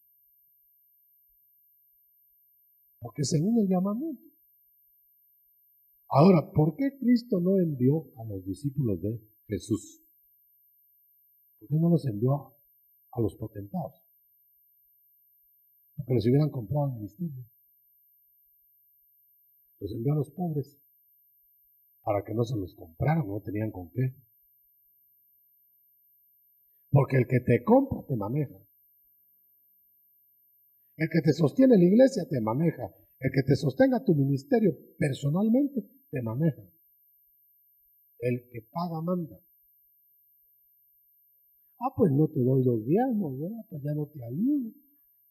Porque según el llamamiento. Ahora, ¿por qué Cristo no envió a los discípulos de Jesús? ¿Por qué no los envió a los potentados? Porque les hubieran comprado el ministerio. Los envió a los pobres para que no se los compraran, no tenían con qué. Porque el que te compra te maneja. El que te sostiene la iglesia te maneja. El que te sostenga tu ministerio personalmente te maneja. El que paga manda. Ah, pues no te doy los diezmos, ¿verdad? Pues ya no te ayudo.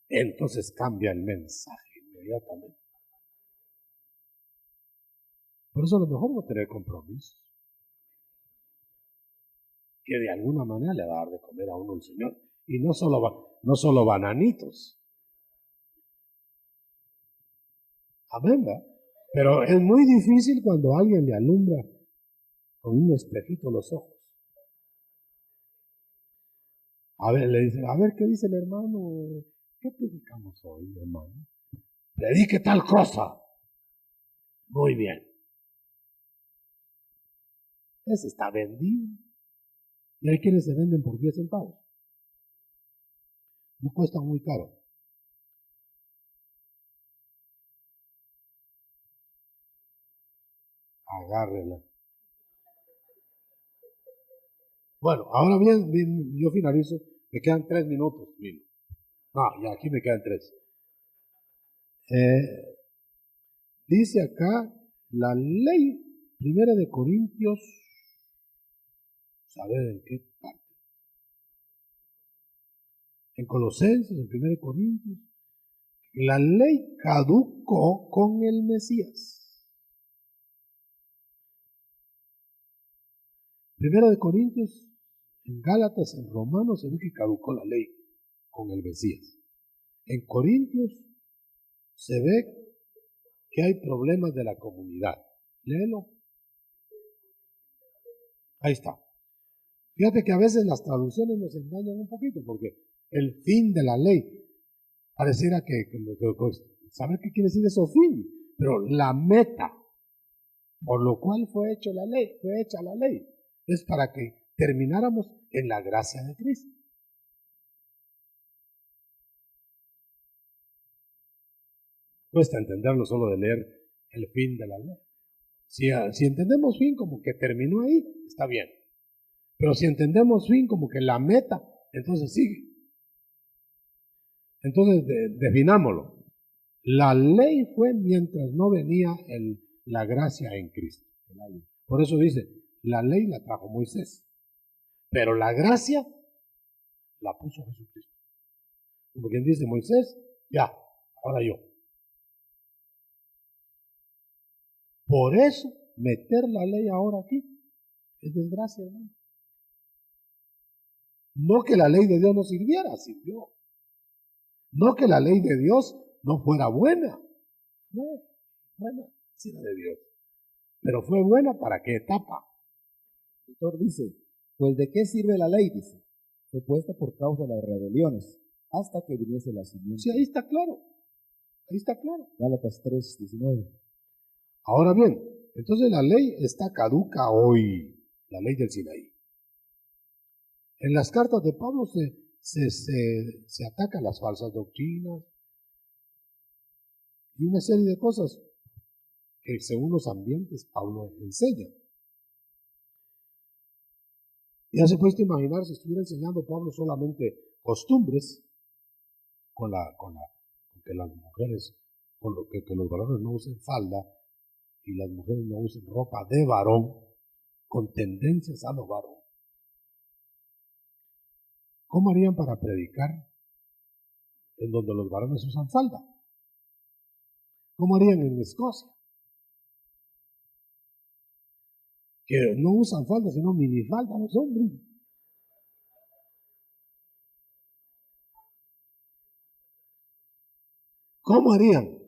Entonces cambia el mensaje inmediatamente. Por eso a lo mejor no tener compromisos. Que de alguna manera le va a dar de comer a uno el Señor. Y no solo bananitos. Amén, ¿verdad? Pero es muy difícil cuando alguien le alumbra con un espejito los ojos. A ver, le dice, a ver, ¿qué dice el hermano? ¿Qué predicamos hoy, hermano? Predique tal cosa. Muy bien. Ese está vendido. Y hay quienes se venden por 10 centavos. No cuestan muy caro. Agárrela. Bueno, ahora bien, yo finalizo. Me quedan 3 minutos, mil. Ya aquí me quedan 3. Dice acá la ley, primera de Corintios, ¿saber en qué parte? En Colosenses, en 1 Corintios, la ley caducó con el Mesías. 1 Corintios, en Gálatas, en Romanos, se ve que caducó la ley con el Mesías. En Corintios se ve que hay problemas de la comunidad. Léelo. Ahí está. Fíjate que a veces las traducciones nos engañan un poquito, porque el fin de la ley pareciera ¿saber qué quiere decir eso? Fin. Pero la meta, por lo cual fue hecha la ley, es para que termináramos en la gracia de Cristo. Cuesta entenderlo solo de leer el fin de la ley. Si entendemos fin como que terminó ahí, está bien. Pero si entendemos fin como que la meta, entonces sigue. Entonces definámoslo. La ley fue mientras no venía la gracia en Cristo. Por eso dice, la ley la trajo Moisés, pero la gracia la puso Jesucristo. Como quien dice, Moisés, ya, ahora yo. Por eso, meter la ley ahora aquí es desgracia, hermano. No que la ley de Dios no sirviera, sirvió. No que la ley de Dios no fuera buena. No, buena, sí era de Dios. Pero fue buena para qué etapa. El autor dice, pues ¿de qué sirve la ley? Dice, fue puesta por causa de las rebeliones, hasta que viniese la simiente. Sí, ahí está claro. Ahí está claro. Gálatas 3:19. Ahora bien, entonces la ley está caduca hoy, la ley del Sinaí. En las cartas de Pablo se atacan las falsas doctrinas y una serie de cosas que según los ambientes Pablo enseña. Ya se puede imaginar si estuviera enseñando Pablo solamente costumbres con que las mujeres, que los varones no usen falda y las mujeres no usen ropa de varón con tendencias a lo varón. ¿Cómo harían para predicar en donde los varones usan falda? ¿Cómo harían en Escocia? Que no usan falda, sino minifalda los hombres. ¿Cómo harían?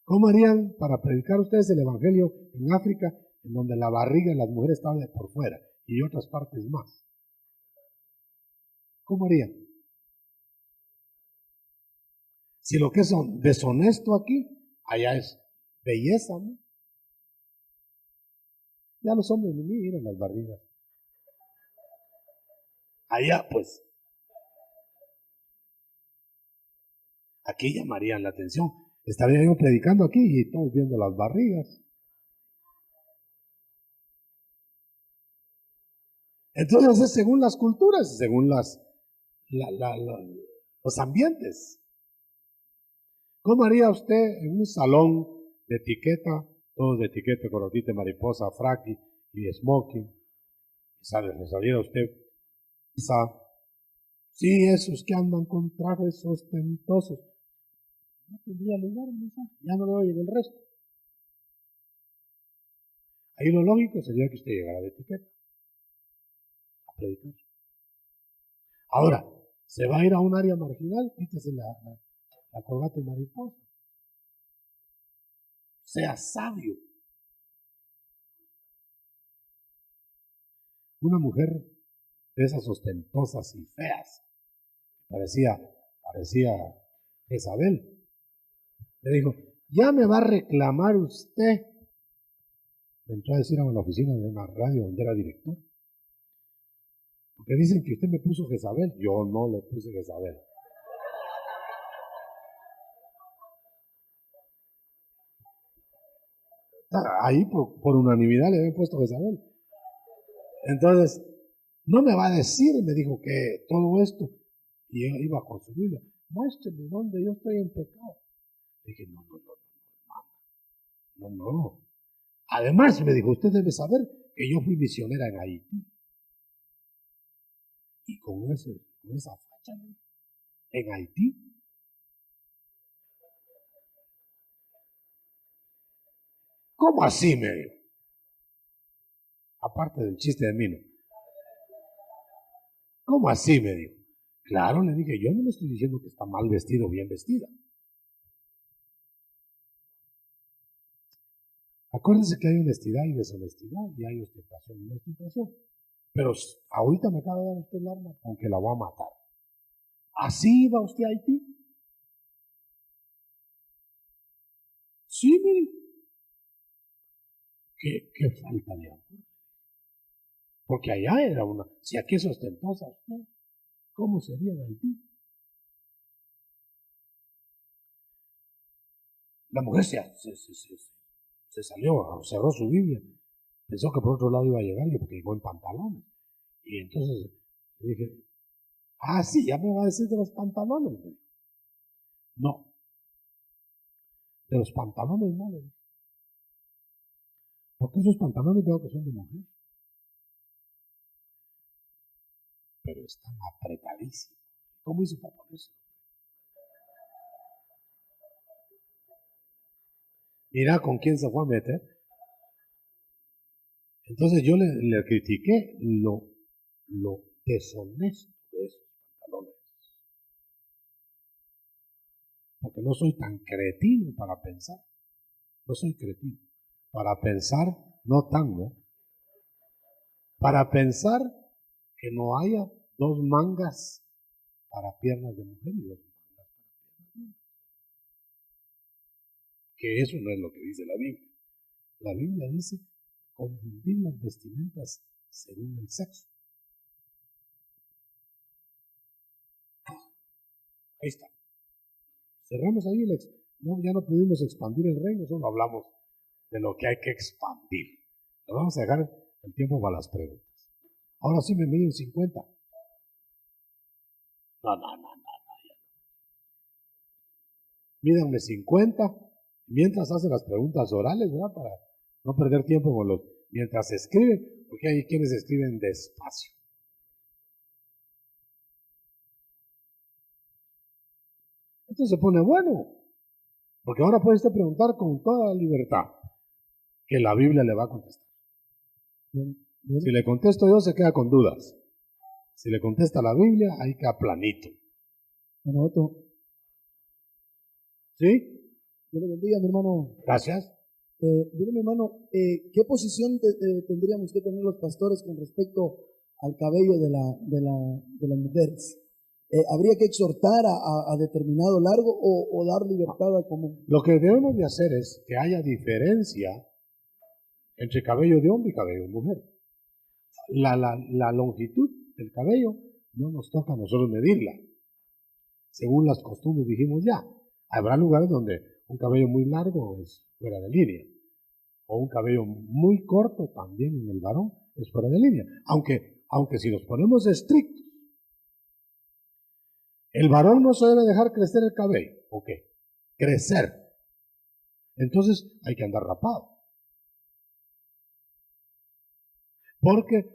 ¿Cómo harían para predicar ustedes el Evangelio en África, en donde la barriga de las mujeres estaba de por fuera y otras partes más? ¿Cómo harían? Si lo que es deshonesto aquí, allá es belleza, ¿no? Ya los hombres ni miran las barrigas. Allá, pues, aquí llamarían la atención. Estaría yo predicando aquí y todos viendo las barrigas. Entonces es según las culturas, según los ambientes. ¿Cómo haría usted en un salón de etiqueta, todos de etiqueta, corotita, mariposa, fraqui y smoking? Saliera usted, sí, esos que andan con trajes ostentosos. No tendría lugar el mensaje, ya no le oyen el resto. Ahí lo lógico sería que usted llegara de etiqueta a predicar. Ahora, se va a ir a un área marginal, quítese la corbata y mariposa. Sea sabio. Una mujer de esas ostentosas y feas, parecía Jezabel, le dijo, ya me va a reclamar usted. Me entró a decir a la oficina de una radio donde era director. Porque dicen que usted me puso Jezabel. Yo no le puse Jezabel. Ahí por unanimidad le habían puesto Jezabel. Entonces, no me va a decir, me dijo, que todo esto, y yo iba con su Biblia, muéstreme dónde yo estoy en pecado. Dije, no, hermano, no. Además, me dijo, usted debe saber que yo fui misionera en Haití. Y con esa facha, en Haití. ¿Cómo así, me dijo? Aparte del chiste de Mino. ¿Cómo así? Me dijo. Claro, le dije, yo no le estoy diciendo que está mal vestido o bien vestida. Acuérdense que hay honestidad y deshonestidad y hay ostentación y no ostentación. Pero ahorita me acaba de dar usted el arma con que la voy a matar. ¿Así va usted a Haití? Sí, mire. Qué falta de amor. Porque allá era una, si aquí es ostentosa usted, ¿cómo sería en Haití? La mujer se salió, cerró su Biblia, pensó que por otro lado iba a llegar, porque llegó en pantalones. Y entonces le dije, sí, ya me va a decir de los pantalones. No, de los pantalones no, le dije. Porque esos pantalones veo que son de mujer. Pero están apretadísimos. ¿Cómo hizo para ponerse? Mira con quién se fue a meter. Entonces yo le critiqué lo deshonesto de esos pantalones. Porque no soy tan cretino para pensar. No soy cretino. Para pensar, no tan, ¿no? Para pensar que no haya dos mangas para piernas de mujer y dos mangas para piernas de hombre. Que eso no es lo que dice la Biblia. La Biblia dice confundir las vestimentas según el sexo. Ahí está. Cerramos ahí no, ya no pudimos expandir el reino, solo hablamos de lo que hay que expandir. Nos vamos a dejar el tiempo para las preguntas. Ahora sí me miden 50. No. Mídanme 50 mientras hacen las preguntas orales, ¿verdad? Para no perder tiempo con mientras escriben, porque hay quienes escriben despacio. Esto se pone bueno, porque ahora puede usted preguntar con toda libertad, que la Biblia le va a contestar. Si le contesto yo, se queda con dudas. Si le contesta la Biblia, ahí queda planito. Bueno, Otto. ¿Sí? Dios le bendiga, mi hermano. Gracias. Mire, mi hermano, ¿qué posición tendríamos que tener los pastores con respecto al cabello de las mujeres? ¿Habría que exhortar a determinado largo o dar libertad a común? Lo que debemos de hacer es que haya diferencia entre cabello de hombre y cabello de mujer. La longitud del cabello no nos toca a nosotros medirla. Según las costumbres dijimos ya. Habrá lugares donde un cabello muy largo es fuera de línea. O un cabello muy corto también en el varón es fuera de línea. Aunque si nos ponemos estrictos, el varón no se debe dejar crecer el cabello. ¿O qué? Crecer. Entonces hay que andar rapado. Porque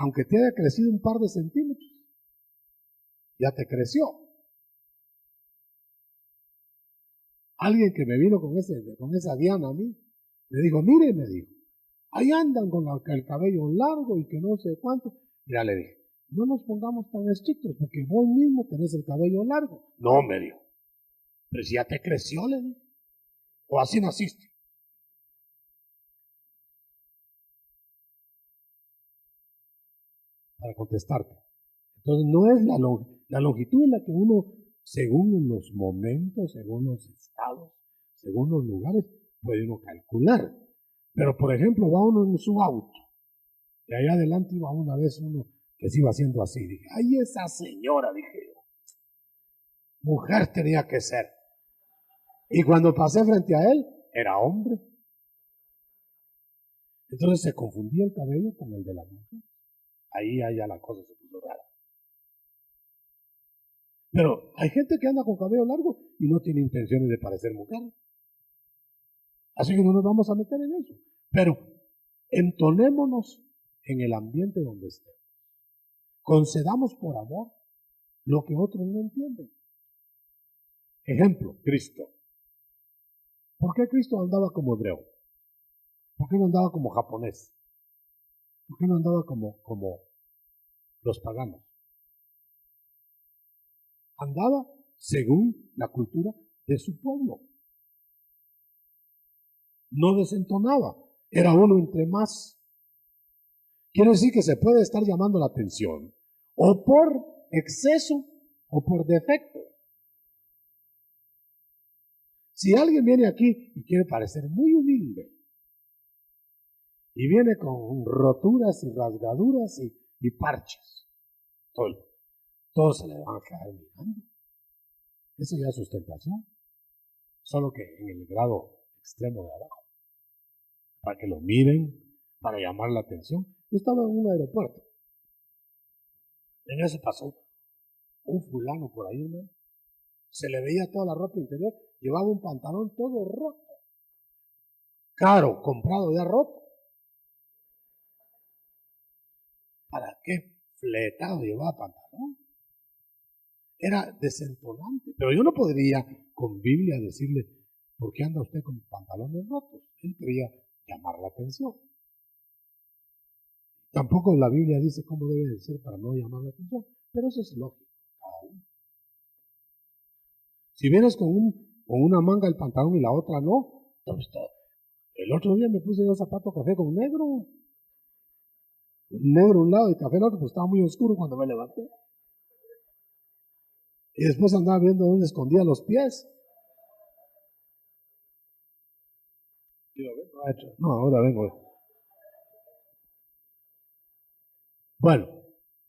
aunque te haya crecido un par de centímetros, ya te creció. Alguien que me vino con esa diana a mí, me dijo, mire, me dijo, ahí andan con el cabello largo y que no sé cuánto. Ya le dije, no nos pongamos tan estrictos porque vos mismo tenés el cabello largo. No, me dijo, pero si ya te creció, le dije, o así naciste. Para contestarte. Entonces no es la longitud en la que uno, según los momentos, según los estados, según los lugares, puede uno calcular. Pero por ejemplo, va uno en su auto, y allá adelante iba una vez uno que se iba haciendo así. Dije, ¡ay, esa señora! Dije yo. Mujer tenía que ser. Y cuando pasé frente a él, era hombre. Entonces se confundía el cabello con el de la mujer. Ahí ya la cosa se puso rara. Pero hay gente que anda con cabello largo y no tiene intenciones de parecer mujer. Así que no nos vamos a meter en eso. Pero entonémonos en el ambiente donde estemos. Concedamos por amor lo que otros no entienden. Ejemplo, Cristo. ¿Por qué Cristo andaba como hebreo? ¿Por qué no andaba como japonés? ¿Por qué no andaba como los paganos? Andaba según la cultura de su pueblo. No desentonaba. Era uno entre más. Quiere decir que se puede estar llamando la atención o por exceso o por defecto. Si alguien viene aquí y quiere parecer muy humilde y viene con roturas y rasgaduras y parches, todos se le van a quedar mirando. Eso ya es sustentación, solo que en el grado extremo de abajo, para que lo miren, para llamar la atención. Yo estaba en un aeropuerto, en eso pasó un fulano por ahí, hermano. Se le veía toda la ropa interior, llevaba un pantalón todo roto, caro, comprado ya roto. ¿Para qué fletado llevaba pantalón? Era desentonante, pero yo no podría con Biblia decirle, ¿por qué anda usted con pantalones rotos? Él quería llamar la atención. Tampoco la Biblia dice cómo debe de ser para no llamar la atención, pero eso es lógico. Si vienes con una manga el pantalón y la otra no, entonces el otro día me puse yo zapato café con negro. Negro un lado y café al otro, pues estaba muy oscuro cuando me levanté. Y después andaba viendo dónde escondía los pies. No, ahora vengo. Bueno,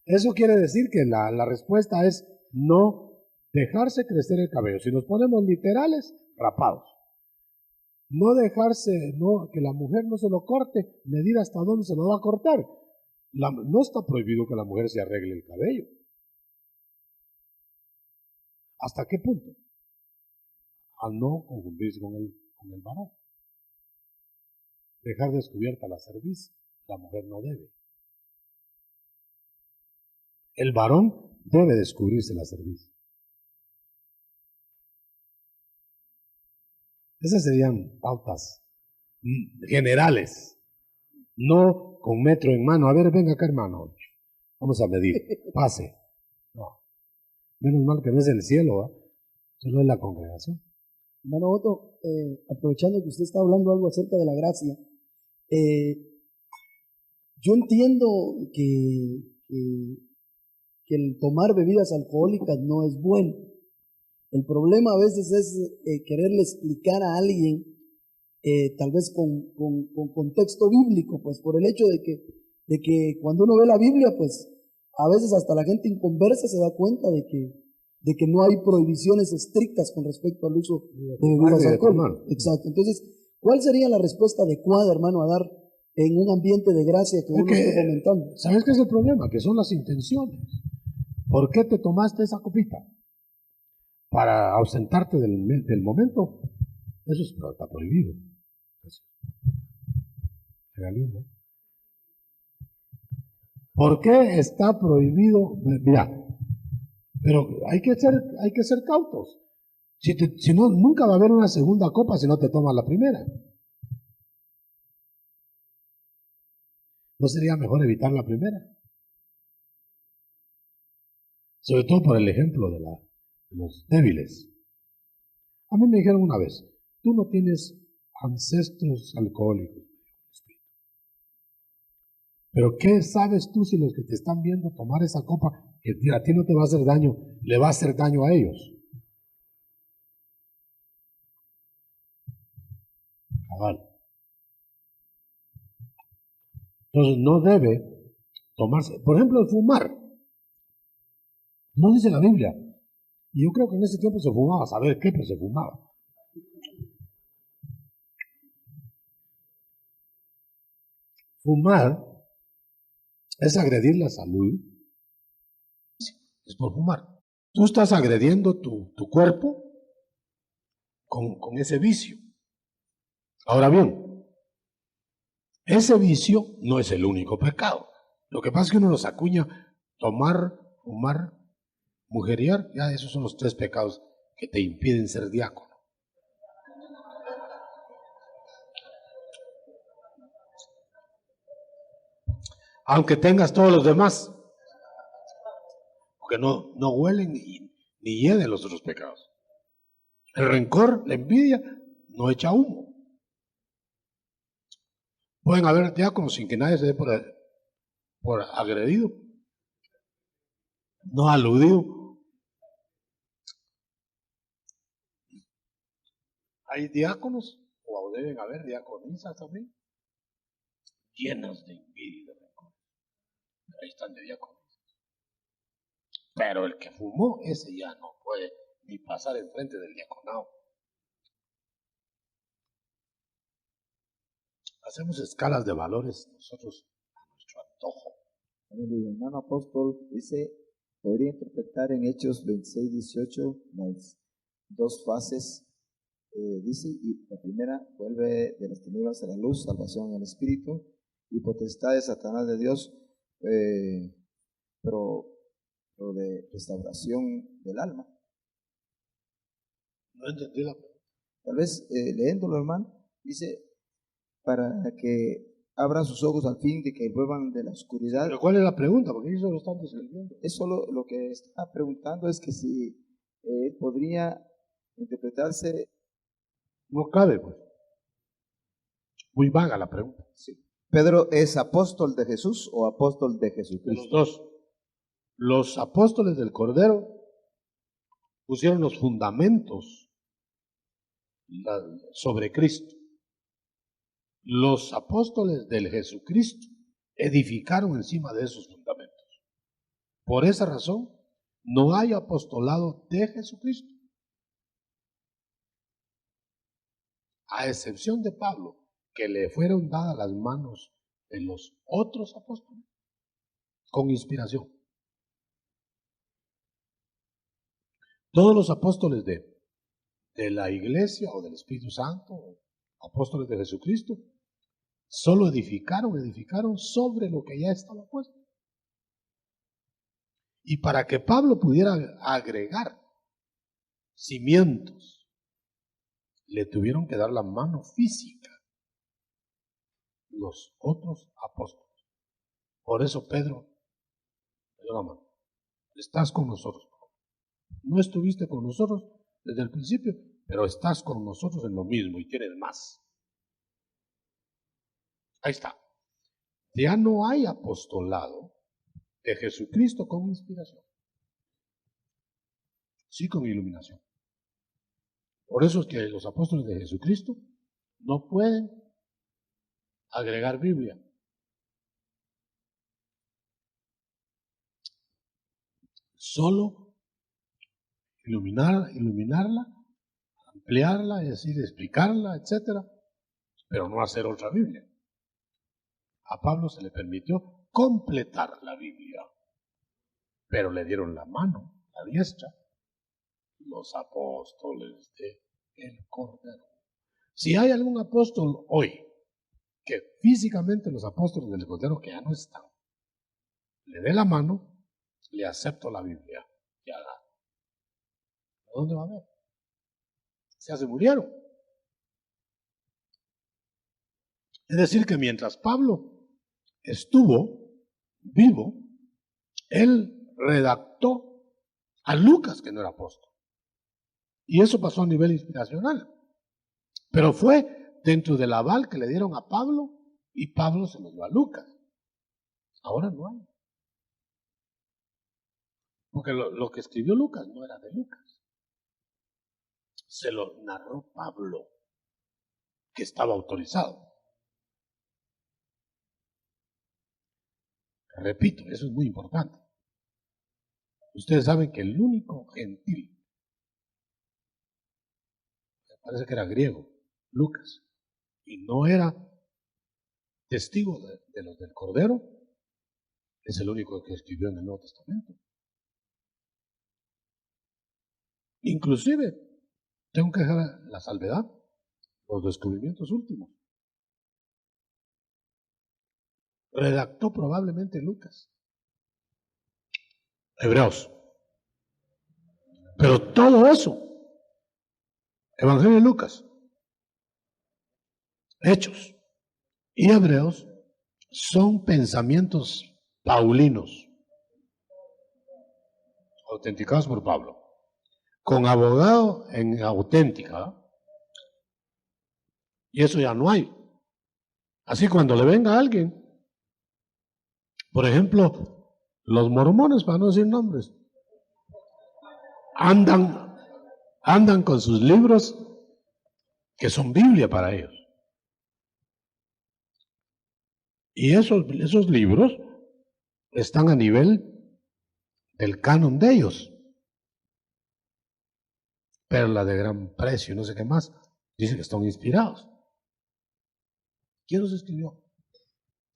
eso quiere decir que la respuesta es no dejarse crecer el cabello. Si nos ponemos literales, rapados. No dejarse, que la mujer no se lo corte, medir hasta dónde se lo va a cortar. No está prohibido que la mujer se arregle el cabello. ¿Hasta qué punto? Al no confundirse con el varón. Dejar descubierta la cerviz, la mujer no debe. El varón debe descubrirse la cerviz. Esas serían pautas generales, no con metro en mano. A ver, venga acá, hermano, vamos a medir, pase. No, menos mal que no es el cielo, solo es la congregación. Hermano Otto, aprovechando que usted está hablando algo acerca de la gracia, yo entiendo que el tomar bebidas alcohólicas no es bueno. El problema a veces es quererle explicar a alguien, tal vez con contexto bíblico, pues por el hecho de que cuando uno ve la Biblia, pues a veces hasta la gente inconversa se da cuenta de que no hay prohibiciones estrictas con respecto al uso de bebidas alcohólicas. Exacto. Entonces, ¿cuál sería la respuesta adecuada, hermano, a dar en un ambiente de gracia que uno esté fomentando? ¿Sabes qué es el problema? Que son las intenciones. ¿Por qué te tomaste esa copita? ¿Para ausentarte del momento? Eso está prohibido. Legalismo. ¿Por qué está prohibido? Mira, pero hay que ser cautos. Si no, nunca va a haber una segunda copa si no te tomas la primera. ¿No sería mejor evitar la primera? Sobre todo por el ejemplo de los débiles. A mí me dijeron una vez, tú no tienes ancestros alcohólicos. Pero ¿qué sabes tú si los que te están viendo tomar esa copa, que a ti no te va a hacer daño, le va a hacer daño a ellos? Cabal. Entonces no debe tomarse, por ejemplo, el fumar. No dice la Biblia. Y yo creo que en ese tiempo se fumaba, ¿saber qué? Pero se fumaba. Fumar es agredir la salud. Es por fumar. Tú estás agrediendo tu cuerpo con ese vicio. Ahora bien, ese vicio no es el único pecado. Lo que pasa es que uno los acuña: tomar, fumar, mujeriar. Ya esos son los 3 pecados que te impiden ser diácono. Aunque tengas todos los demás, porque no huelen ni hieden los otros pecados. El rencor, la envidia, no echa humo. Pueden haber diáconos sin que nadie se dé por por agredido, no aludido. Hay diáconos, o deben haber diaconisas también, llenos de envidia y de rencor. Ahí están de diáconos. Pero el que fumó, ese ya no puede ni pasar enfrente del diaconado. Hacemos escalas de valores nosotros a nuestro antojo. El hermano apóstol dice, podría interpretar en Hechos 26, 18 las dos fases. Dice, y la primera, vuelve de las tinieblas a la luz, salvación en el Espíritu, y potestad de Satanás de Dios, pero de restauración del alma. No entendí la pregunta. Tal vez leyéndolo, hermano, dice, para que abran sus ojos al fin de que vuelvan de la oscuridad. ¿Pero cuál es la pregunta? Porque ellos lo están describiendo. Es solo lo que está preguntando es que si podría interpretarse. No cabe, pues. Muy vaga la pregunta. Sí. ¿Pedro es apóstol de Jesús o apóstol de De Jesucristo? los dos. Los apóstoles del Cordero pusieron los fundamentos sobre Cristo. Los apóstoles del Jesucristo edificaron encima de esos fundamentos. Por esa razón, no hay apostolado de Jesucristo, a excepción de Pablo, que le fueron dadas las manos de los otros apóstoles con inspiración. Todos los apóstoles de la iglesia o del Espíritu Santo, apóstoles de Jesucristo, solo edificaron sobre lo que ya estaba puesto. Y para que Pablo pudiera agregar cimientos, le tuvieron que dar la mano física los otros apóstoles. Por eso Pedro le dio la mano. Estás con nosotros. No estuviste con nosotros desde el principio, pero estás con nosotros en lo mismo y tienes más. Ahí está. Ya no hay apostolado de Jesucristo con inspiración, sí con iluminación. Por eso es que los apóstoles de Jesucristo no pueden agregar Biblia. Solo iluminarla, ampliarla, es decir, explicarla, etcétera, pero no hacer otra Biblia. A Pablo se le permitió completar la Biblia, pero le dieron la mano, la diestra, los apóstoles del Cordero. Si hay algún apóstol hoy que físicamente los apóstoles del Cordero que ya no están, le dé la mano, le acepto la Biblia que haga. ¿A dónde va a ver? Ya se murieron. Es decir, que mientras Pablo estuvo vivo, él redactó a Lucas, que no era apóstol. Y eso pasó a nivel inspiracional. Pero fue dentro del aval que le dieron a Pablo y Pablo se lo dio a Lucas. Ahora no hay. Porque lo que escribió Lucas no era de Lucas. Se lo narró Pablo, que estaba autorizado. Repito, eso es muy importante. Ustedes saben que el único gentil, me parece que era griego, Lucas, y no era testigo de los del Cordero, es el único que escribió en el Nuevo Testamento. Inclusive, tengo que dejar la salvedad, los descubrimientos últimos. Redactó probablemente Lucas, Hebreos. Pero todo eso, Evangelio de Lucas, Hechos y Hebreos, son pensamientos paulinos, autenticados por Pablo, con abogado en auténtica. Y eso ya no hay. Así cuando le venga alguien, Por ejemplo, los mormones, para no decir nombres, andan con sus libros que son Biblia para ellos. Y esos libros están a nivel del canon de ellos. Perla de gran precio, no sé qué más. Dicen que están inspirados. ¿Quién los escribió?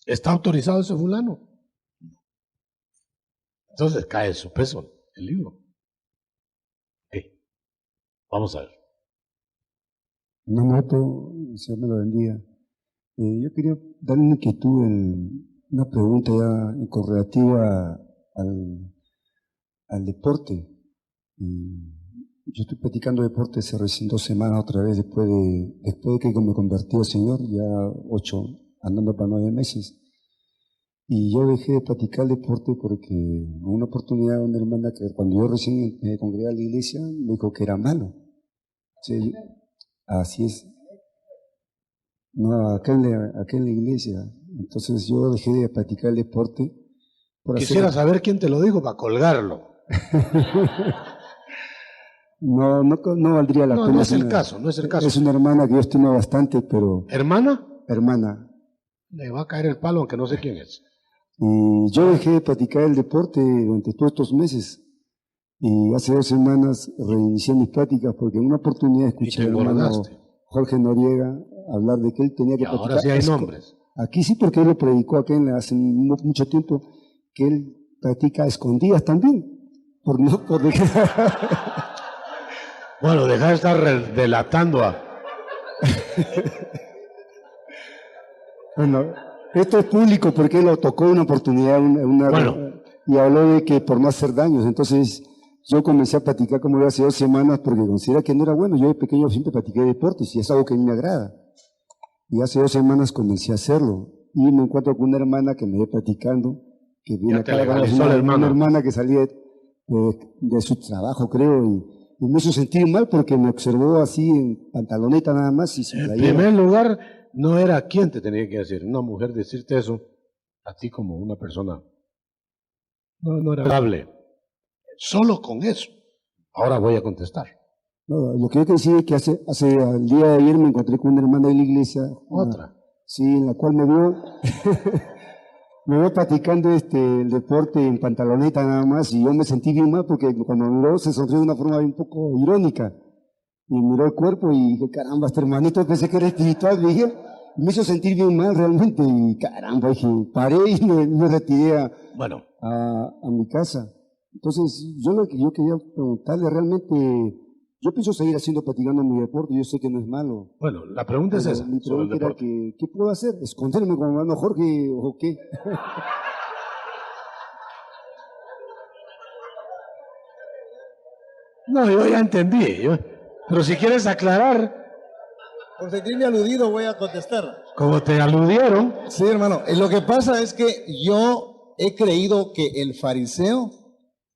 ¿Está autorizado ese fulano? Entonces cae su peso el libro. Ok, vamos a ver. No noto, Señor me lo bendiga. Yo quería dar una inquietud una pregunta ya correlativa al deporte. Yo estoy practicando deporte hace recién 2 semanas otra vez después de que me convertí al Señor, ya 8, andando para 9 meses. Y yo dejé de practicar deporte porque en una oportunidad una hermana que cuando yo recién me congregué a la iglesia me dijo que era malo. Sí, así es. No, acá en la iglesia. Entonces yo dejé de practicar el deporte por Quisiera saber quién te lo dijo para colgarlo. No valdría la pena. No es el caso, no es el caso. Es una hermana que yo estimo bastante, pero... ¿Hermana? Hermana. Le va a caer el palo aunque no sé quién es. Y yo dejé de practicar el deporte durante todos estos meses. Y hace 2 semanas reinicié mis prácticas porque en una oportunidad escuché al hermano Jorge Noriega hablar de que él tenía que practicar. Ahora sí hay nombres. Aquí sí, porque él lo predicó acá hace mucho tiempo, que él practica a escondidas también. Por dejar... Bueno, deja de estar delatando a... Bueno, esto es público porque él lo tocó en una oportunidad y habló de que por no hacer daños. Entonces yo comencé a practicar como hace 2 semanas porque consideraba que no era bueno. Yo de pequeño siempre practiqué deportes y es algo que a mí me agrada. Y hace 2 semanas comencé a hacerlo. Y me encuentro con una hermana que me ve practicando, que viene acá, una hermana que salía de su trabajo, creo, y me hizo sentir mal porque me observó así en pantaloneta nada más y sin playera. En primer lugar, no era quien te tenía que decir, una mujer decirte eso a ti como una persona. No era agradable. Solo con eso. Ahora voy a contestar. No, lo que yo quería decir es que el día de ayer me encontré con una hermana de la iglesia. Otra. Sí, en la cual me vio practicando el deporte en pantaloneta nada más y yo me sentí bien mal porque cuando me miró se sonrió de una forma un poco irónica y miró el cuerpo y dije, caramba, este hermanito pensé que era espiritual, dije, me hizo sentir bien mal realmente y caramba, dije, paré y me retiré a mi casa. Entonces, yo quería preguntarle realmente, yo pienso seguir practicando mi deporte, yo sé que no es malo. Bueno, la pregunta es esa. Mi pregunta era que, ¿qué puedo hacer? ¿Esconderme con mi hermano Jorge o qué? No, yo ya entendí. Pero si quieres aclarar... Por sentirme aludido voy a contestar. Como te aludieron. Sí, hermano. Lo que pasa es que yo he creído que el fariseo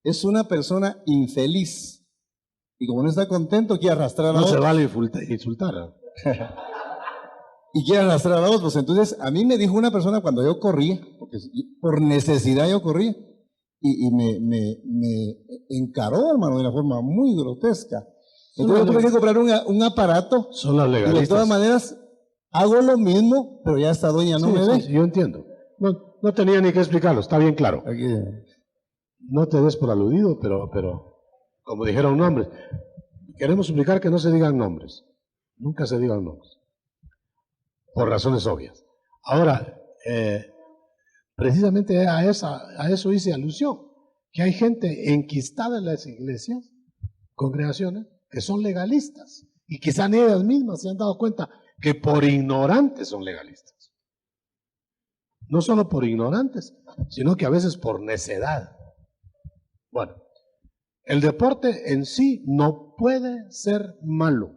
es una persona infeliz. Y como no está contento, quiere arrastrar a otros. No se vale insultar. Y quiere arrastrar a otros. Entonces, a mí me dijo una persona cuando yo corría, porque por necesidad yo corría, y me encaró, hermano, de una forma muy grotesca. Entonces yo tuve que comprar un aparato. Son las legalistas. Y de todas maneras, hago lo mismo, pero ya esta doña no me ve. Sí, yo entiendo. No tenía ni que explicarlo, está bien claro. Aquí. No te des por aludido, pero como dijeron nombres, queremos suplicar que no se digan nombres. Nunca se digan nombres. Por razones obvias. Ahora, precisamente a eso hice alusión. Que hay gente enquistada en las iglesias, congregaciones, que son legalistas. Y quizá ni ellas mismas se han dado cuenta que por ignorantes son legalistas. No solo por ignorantes, sino que a veces por necedad. Bueno, el deporte en sí no puede ser malo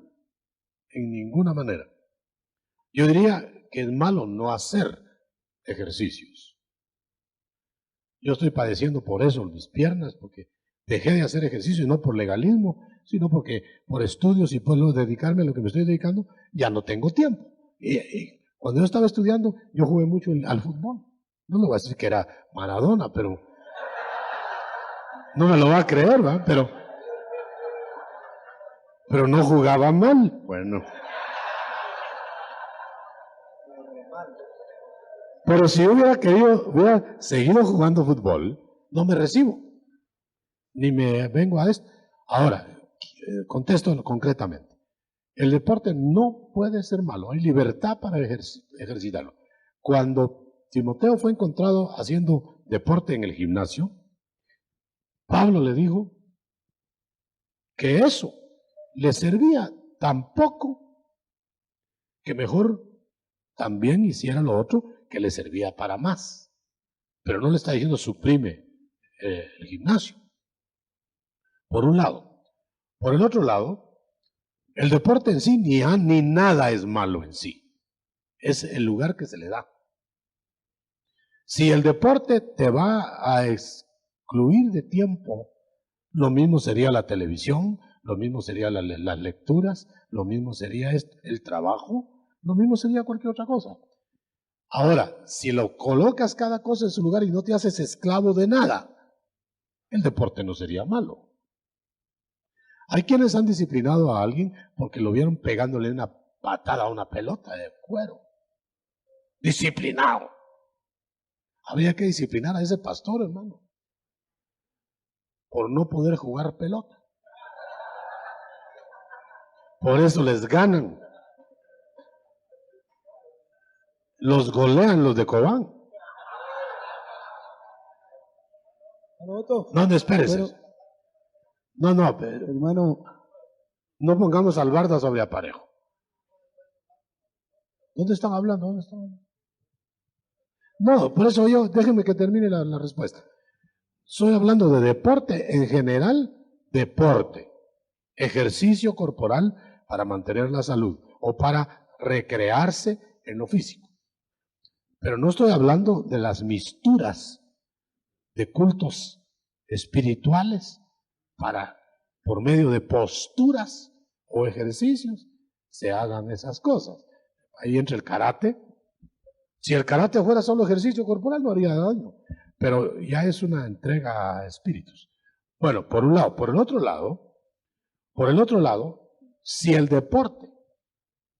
en ninguna manera. Yo diría que es malo no hacer ejercicios. Yo estoy padeciendo por eso en mis piernas, porque dejé de hacer ejercicio y no por legalismo, sino porque por estudios y por dedicarme a lo que me estoy dedicando, ya no tengo tiempo. Y cuando yo estaba estudiando, yo jugué mucho al fútbol. no le voy a decir que era Maradona, pero no me lo va a creer, ¿va? Pero no jugaba mal. Bueno. Pero si hubiera seguido jugando fútbol, no me recibo. Ni me vengo a esto. Ahora, contesto concretamente. El deporte no puede ser malo. Hay libertad para ejercitarlo. Cuando Timoteo fue encontrado haciendo deporte en el gimnasio, Pablo le dijo que eso le servía tan poco que mejor también hiciera lo otro que le servía para más. Pero no le está diciendo suprime el gimnasio. Por un lado. Por el otro lado, el deporte en sí ni nada es malo en sí. Es el lugar que se le da. Si el deporte te va a excluir de tiempo, lo mismo sería la televisión, lo mismo sería las lecturas, lo mismo sería el trabajo, lo mismo sería cualquier otra cosa. Ahora, si lo colocas cada cosa en su lugar y no te haces esclavo de nada, el deporte no sería malo. Hay quienes han disciplinado a alguien porque lo vieron pegándole una patada a una pelota de cuero. Disciplinado. Había que disciplinar a ese pastor, hermano, por no poder jugar pelota. Por eso les ganan. Los golean los de Cobán. No, espérese. Pero, hermano, no pongamos al Barda sobre aparejo. ¿Dónde están hablando? No, por eso déjenme que termine la respuesta. Estoy hablando de deporte en general, deporte, ejercicio corporal para mantener la salud o para recrearse en lo físico. Pero no estoy hablando de las misturas de cultos espirituales para, por medio de posturas o ejercicios, se hagan esas cosas. Ahí entra el karate. Si el karate fuera solo ejercicio corporal, no haría daño. Pero ya es una entrega a espíritus. Bueno, por un lado. Por el otro lado, si el deporte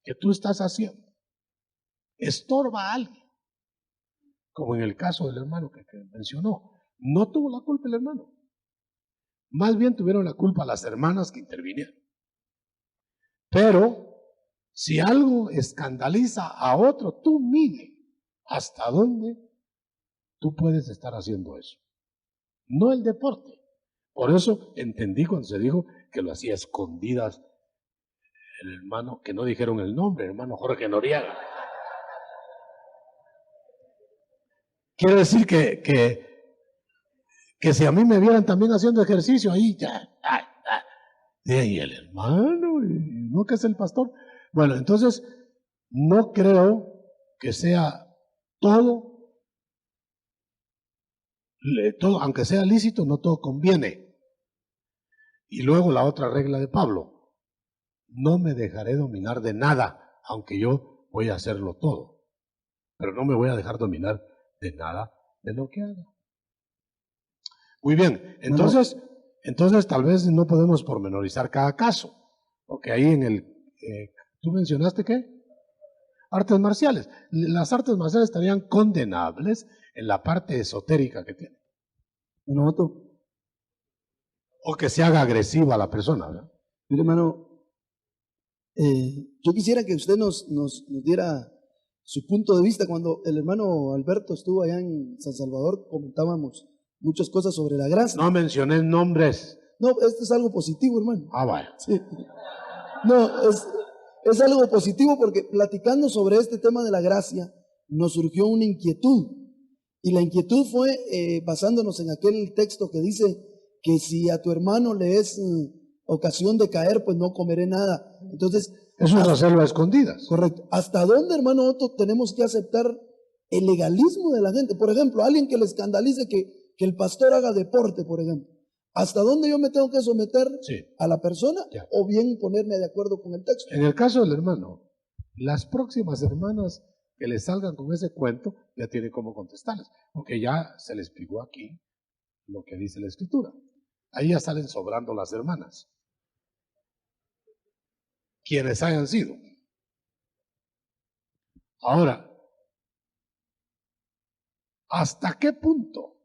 que tú estás haciendo estorba a alguien, como en el caso del hermano que mencionó, no tuvo la culpa el hermano. Más bien tuvieron la culpa las hermanas que intervinieron. Pero si algo escandaliza a otro, tú mide hasta dónde tú puedes estar haciendo eso. No el deporte. Por eso entendí cuando se dijo que lo hacía a escondidas el hermano, que no dijeron el nombre, el hermano Jorge Noriega. Quiere decir que si a mí me vieran también haciendo ejercicio, ahí ya, y el hermano, y no que es el pastor. Bueno, entonces, no creo que sea todo, aunque sea lícito, no todo conviene. Y luego la otra regla de Pablo, no me dejaré dominar de nada, aunque yo voy a hacerlo todo. Pero no me voy a dejar dominar de nada de lo que haga. Muy bien, entonces tal vez no podemos pormenorizar cada caso, porque ahí ¿tú mencionaste qué? Artes marciales. Las artes marciales estarían condenables en la parte esotérica que tiene. Bueno, Otto, O que se haga agresiva a la persona, ¿verdad? mire, hermano, yo quisiera que usted nos diera su punto de vista. Cuando el hermano Alberto estuvo allá en San Salvador, comentábamos muchas cosas sobre la gracia. No mencioné nombres. No, esto es algo positivo, hermano. Vaya. Sí. No, es algo positivo porque platicando sobre este tema de la gracia, nos surgió una inquietud. Y la inquietud fue basándonos en aquel texto que dice que si a tu hermano le es ocasión de caer, pues no comeré nada. Entonces, eso es hacerlo a escondidas. Correcto. ¿Hasta dónde, hermano Otto, tenemos que aceptar el legalismo de la gente? Por ejemplo, alguien que le escandalice que el pastor haga deporte, por ejemplo. ¿Hasta dónde yo me tengo que someter a la persona o bien ponerme de acuerdo con el texto? En el caso del hermano, las próximas hermanas que le salgan con ese cuento, ya tiene cómo contestarles, porque ya se les explicó aquí lo que dice la Escritura. Ahí ya salen sobrando las hermanas, quienes hayan sido. Ahora, ¿hasta qué punto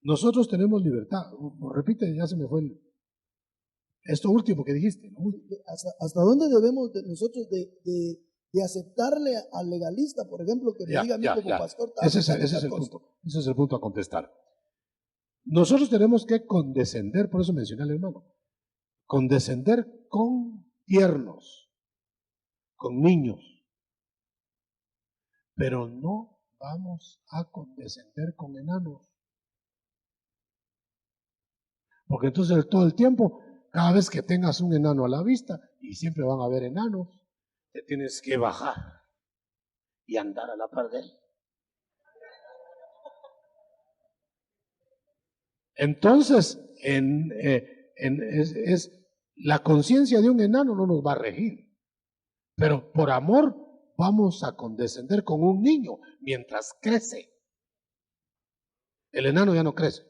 nosotros tenemos libertad? Repite, ya se me fue esto último que dijiste, ¿no? ¿Hasta dónde debemos nosotros de aceptarle al legalista, por ejemplo, que me diga a mí como pastor? Ese es el punto. Ese es el punto a contestar. Nosotros tenemos que condescender, por eso mencioné al hermano, condescender con tiernos, con niños, pero no vamos a condescender con enanos. Porque entonces todo el tiempo, cada vez que tengas un enano a la vista, y siempre van a haber enanos, te tienes que bajar y andar a la par de él. Entonces, la conciencia de un enano no nos va a regir, pero por amor vamos a condescender con un niño mientras crece. El enano ya no crece.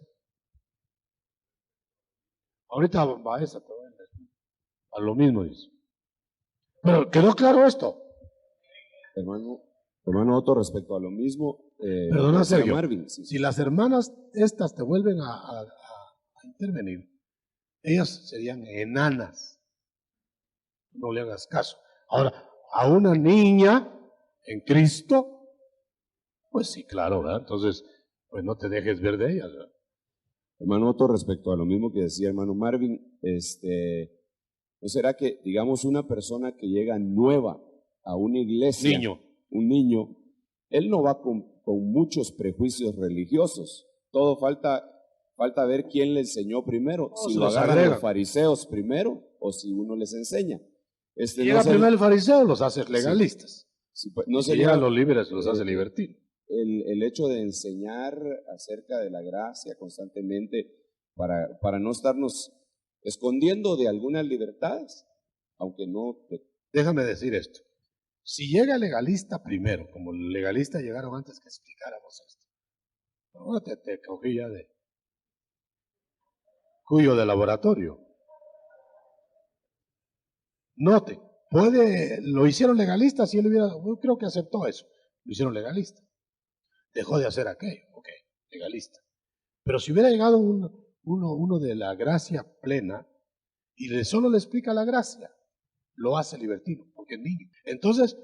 Ahorita va esa, a lo mismo dice. Pero ¿quedó claro esto? Hermano Otto, respecto a lo mismo, Perdona, Sergio, Marvin, sí. Si las hermanas estas te vuelven a intervenir, ellas serían enanas. No le hagas caso. Ahora, a una niña en Cristo, pues sí, claro, ¿verdad? Entonces, pues no te dejes ver de ellas, ¿verdad? Hermano Otto, respecto a lo mismo que decía hermano Marvin, ¿no será que, digamos, una persona que llega nueva a una iglesia, un niño, él no va con muchos prejuicios religiosos? Todo falta ver quién le enseñó primero, si lo agarran los fariseos primero o si uno les enseña. Si llega primero el fariseo, los haces legalistas. Sí, pues, no si llegan los libres, los hace libertinos. El hecho de enseñar acerca de la gracia constantemente para no estarnos escondiendo de algunas libertades, aunque no... Déjame decir esto. Si llega el legalista primero, como el legalista llegaron antes que explicáramos esto, ahora te cogí ya de cuyo de laboratorio. Note, lo hicieron legalista, si él yo creo que aceptó eso, lo hicieron legalista. Dejó de hacer aquello, ok, legalista. Pero si hubiera llegado uno de la gracia plena y solo le explica la gracia, lo hace libertino, porque es niño. Entonces,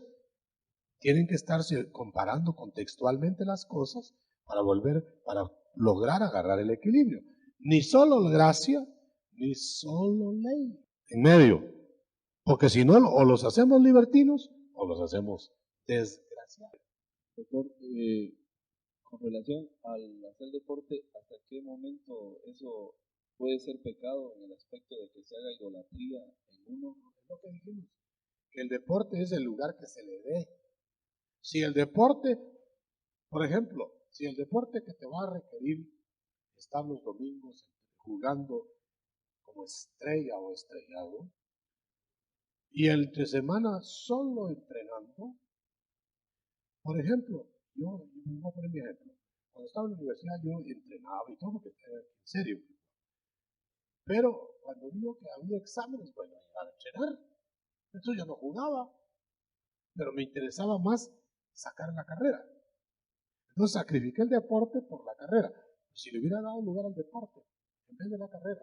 tienen que estarse comparando contextualmente las cosas para lograr agarrar el equilibrio. Ni solo gracia, ni solo ley. En medio. Porque si no, o los hacemos libertinos o los hacemos desgraciados. Doctor, con relación al hacer deporte, ¿hasta qué momento eso puede ser pecado en el aspecto de que se haga idolatría en uno? Es lo que dijimos, que el deporte es el lugar que se le dé. Si el deporte, por ejemplo, si el deporte que te va a requerir estar los domingos jugando como estrella o estrellado, y entre semana solo entrenando, por ejemplo, yo voy a poner mi ejemplo. Cuando estaba en la universidad yo entrenaba y todo, porque en serio. Pero cuando vio que había exámenes, bueno, iba a entrenar. Entonces yo no jugaba, pero me interesaba más sacar la carrera. Entonces sacrifiqué el deporte por la carrera. Si le hubiera dado lugar al deporte en vez de la carrera,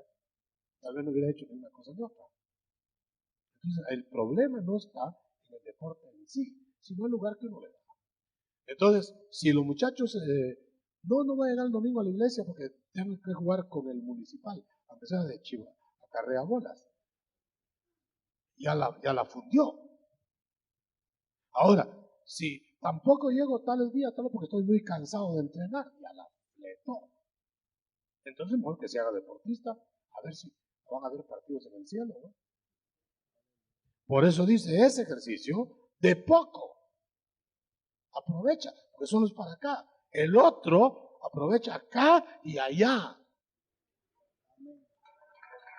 tal vez no hubiera hecho ni una cosa ni otra. Entonces el problema no está en el deporte en sí, sino el lugar que uno le da. Entonces, si los muchachos, no va a llegar el domingo a la iglesia porque tengo que jugar con el municipal, a pesar de Chiva, acarrea bolas. Ya la fundió. Ahora, si tampoco llego tales días, tal porque estoy muy cansado de entrenar, ya la fletó. Entonces, mejor que se haga deportista, a ver si van a haber partidos en el cielo, ¿no? Por eso dice, ese ejercicio, de poco, aprovecha, porque solo es para acá. El otro aprovecha acá y allá.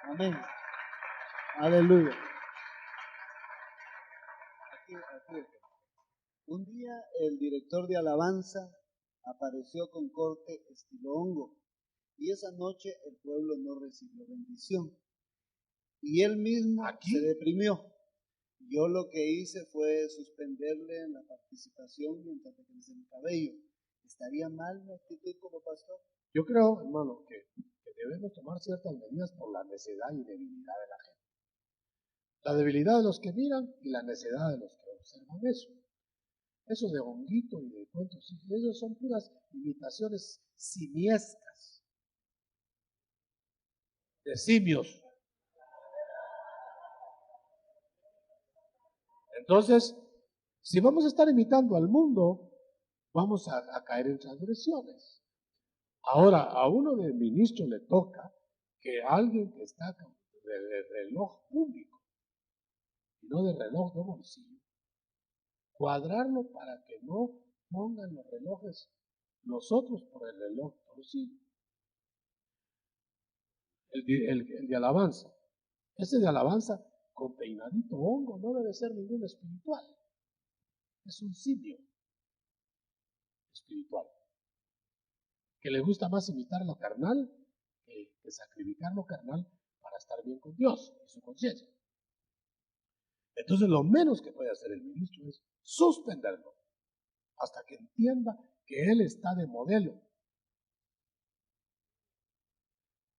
Amén. Aleluya. Un día el director de alabanza apareció con corte estilo hongo y esa noche el pueblo no recibió bendición y él mismo se deprimió. Yo lo que hice fue suspenderle en la participación mientras le crece el cabello. ¿Estaría mal mi actitud como pastor? Yo creo, hermano, que debemos tomar ciertas medidas por la necedad y debilidad de la gente. La debilidad de los que miran y la necedad de los que observan eso. Eso de honguito y de cuentos, esos son puras imitaciones simiescas, de simios. Entonces, si vamos a estar imitando al mundo, vamos a caer en transgresiones. Ahora, a uno de ministros le toca que alguien que está de reloj público y no de reloj de bolsillo, cuadrarlo para que no pongan los relojes los otros por el reloj bolsillo. El de alabanza. Ese de alabanza con peinadito hongo no debe ser ningún espiritual. Es un simio espiritual. Que le gusta más imitar lo carnal que sacrificar lo carnal para estar bien con Dios y su conciencia. Entonces lo menos que puede hacer el ministro es suspenderlo hasta que entienda que él está de modelo.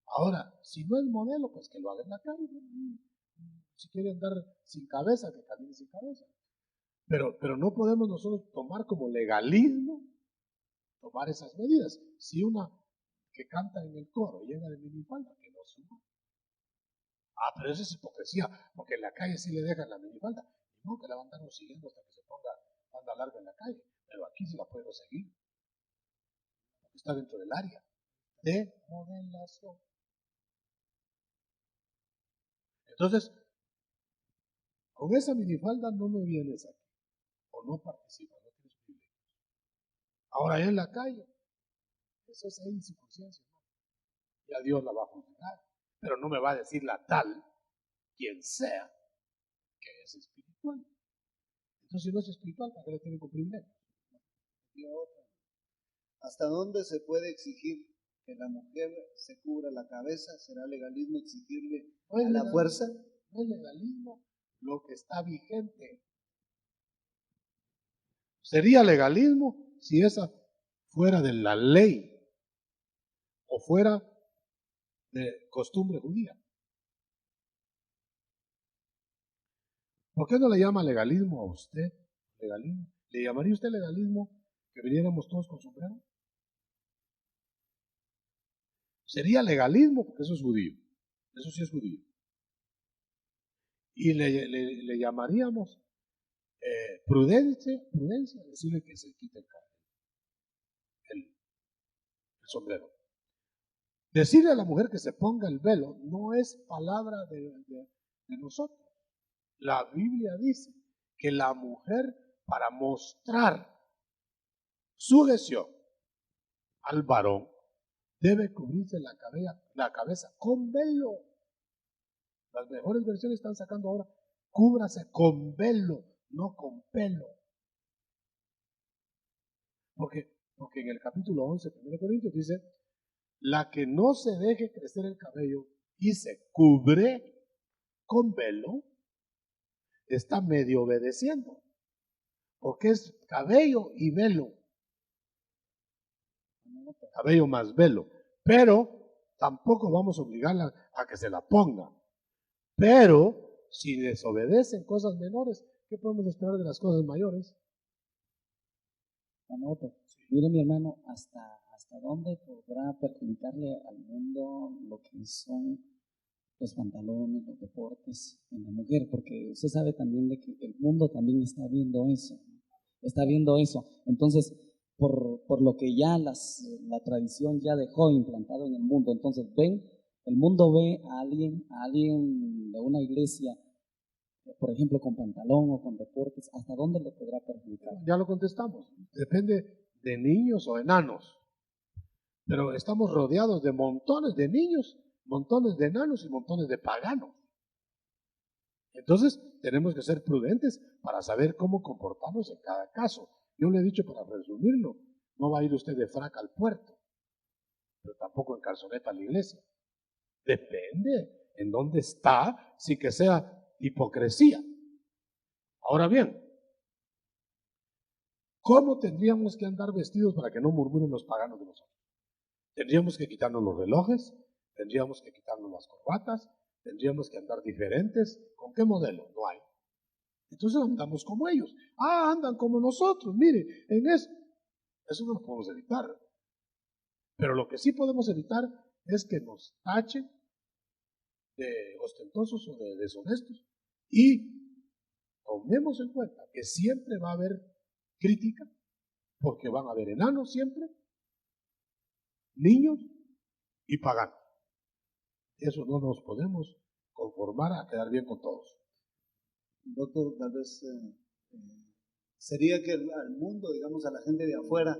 Ahora, si no es modelo, pues que lo haga en la calle. Si quiere andar sin cabeza, que camine sin cabeza. Pero no podemos nosotros tomar como legalismo, tomar esas medidas. Si una que canta en el coro llega de minifalda, que no suba. Pero eso es hipocresía, porque en la calle sí le dejan la minifalda. Y no, que la van a andar siguiendo hasta que se ponga banda larga en la calle. Pero aquí sí la puedo seguir. Porque está dentro del área de modelación. Entonces, con esa minifalda no me vienes aquí. O no participas, no tienes privilegios. Ahora allá en la calle, eso es ahí su conciencia. Y a Dios la va a juzgar. Pero no me va a decir la tal, quien sea, que es espiritual. Entonces, si no es espiritual, ¿para qué le tiene con privilegios? Y otra. ¿Hasta dónde se puede exigir que la mujer se cubra la cabeza? ¿Será legalismo exigirle a la fuerza? No es legalismo lo que está vigente. Sería legalismo si esa fuera de la ley o fuera de costumbre judía. ¿Por qué no le llama legalismo a usted? ¿Legalismo? ¿Le llamaría usted legalismo que viniéramos todos con sombrero? Sería legalismo porque eso es judío. Eso sí es judío. Y le llamaríamos prudencia, decirle que se quite el sombrero. Decirle a la mujer que se ponga el velo no es palabra de nosotros. La Biblia dice que la mujer, para mostrar sujeción al varón, debe cubrirse la cabeza con velo. Las mejores versiones están sacando ahora, cúbrase con velo, no con pelo. Porque en el capítulo 11, 1 Corintios dice, la que no se deje crecer el cabello y se cubre con velo, está medio obedeciendo. Porque es cabello y velo. Cabello más velo. Pero tampoco vamos a obligarla a que se la ponga. Pero si desobedecen cosas menores, ¿qué podemos esperar de las cosas mayores? Anoto. Mire, mi hermano, ¿hasta dónde podrá perjudicarle al mundo lo que son los pantalones, los deportes en la mujer? Porque usted sabe también de que el mundo también está viendo eso, ¿no? Está viendo eso. Entonces, por lo que ya la tradición ya dejó implantado en el mundo, entonces el mundo ve a alguien de una iglesia, por ejemplo, con pantalón o con deportes, ¿hasta dónde le podrá perjudicar? Ya lo contestamos. Depende de niños o enanos. Pero estamos rodeados de montones de niños, montones de enanos y montones de paganos. Entonces, tenemos que ser prudentes para saber cómo comportarnos en cada caso. Yo le he dicho, para resumirlo, no va a ir usted de frac al puerto, pero tampoco en calzoneta a la iglesia. Depende en dónde está, sin que sea hipocresía. Ahora bien, ¿cómo tendríamos que andar vestidos para que no murmuren los paganos de nosotros? Tendríamos que quitarnos los relojes, tendríamos que quitarnos las corbatas, tendríamos que andar diferentes. ¿Con qué modelo? No hay. Entonces andamos como ellos. Ah, andan como nosotros. Mire, en eso no lo podemos evitar. Pero lo que sí podemos evitar es que nos tachen de ostentosos o de deshonestos. Y tomemos en cuenta que siempre va a haber crítica, porque van a haber enanos siempre, niños y paganos. Eso no nos podemos conformar a quedar bien con todos. Doctor, tal vez sería que al mundo, digamos, a la gente de afuera,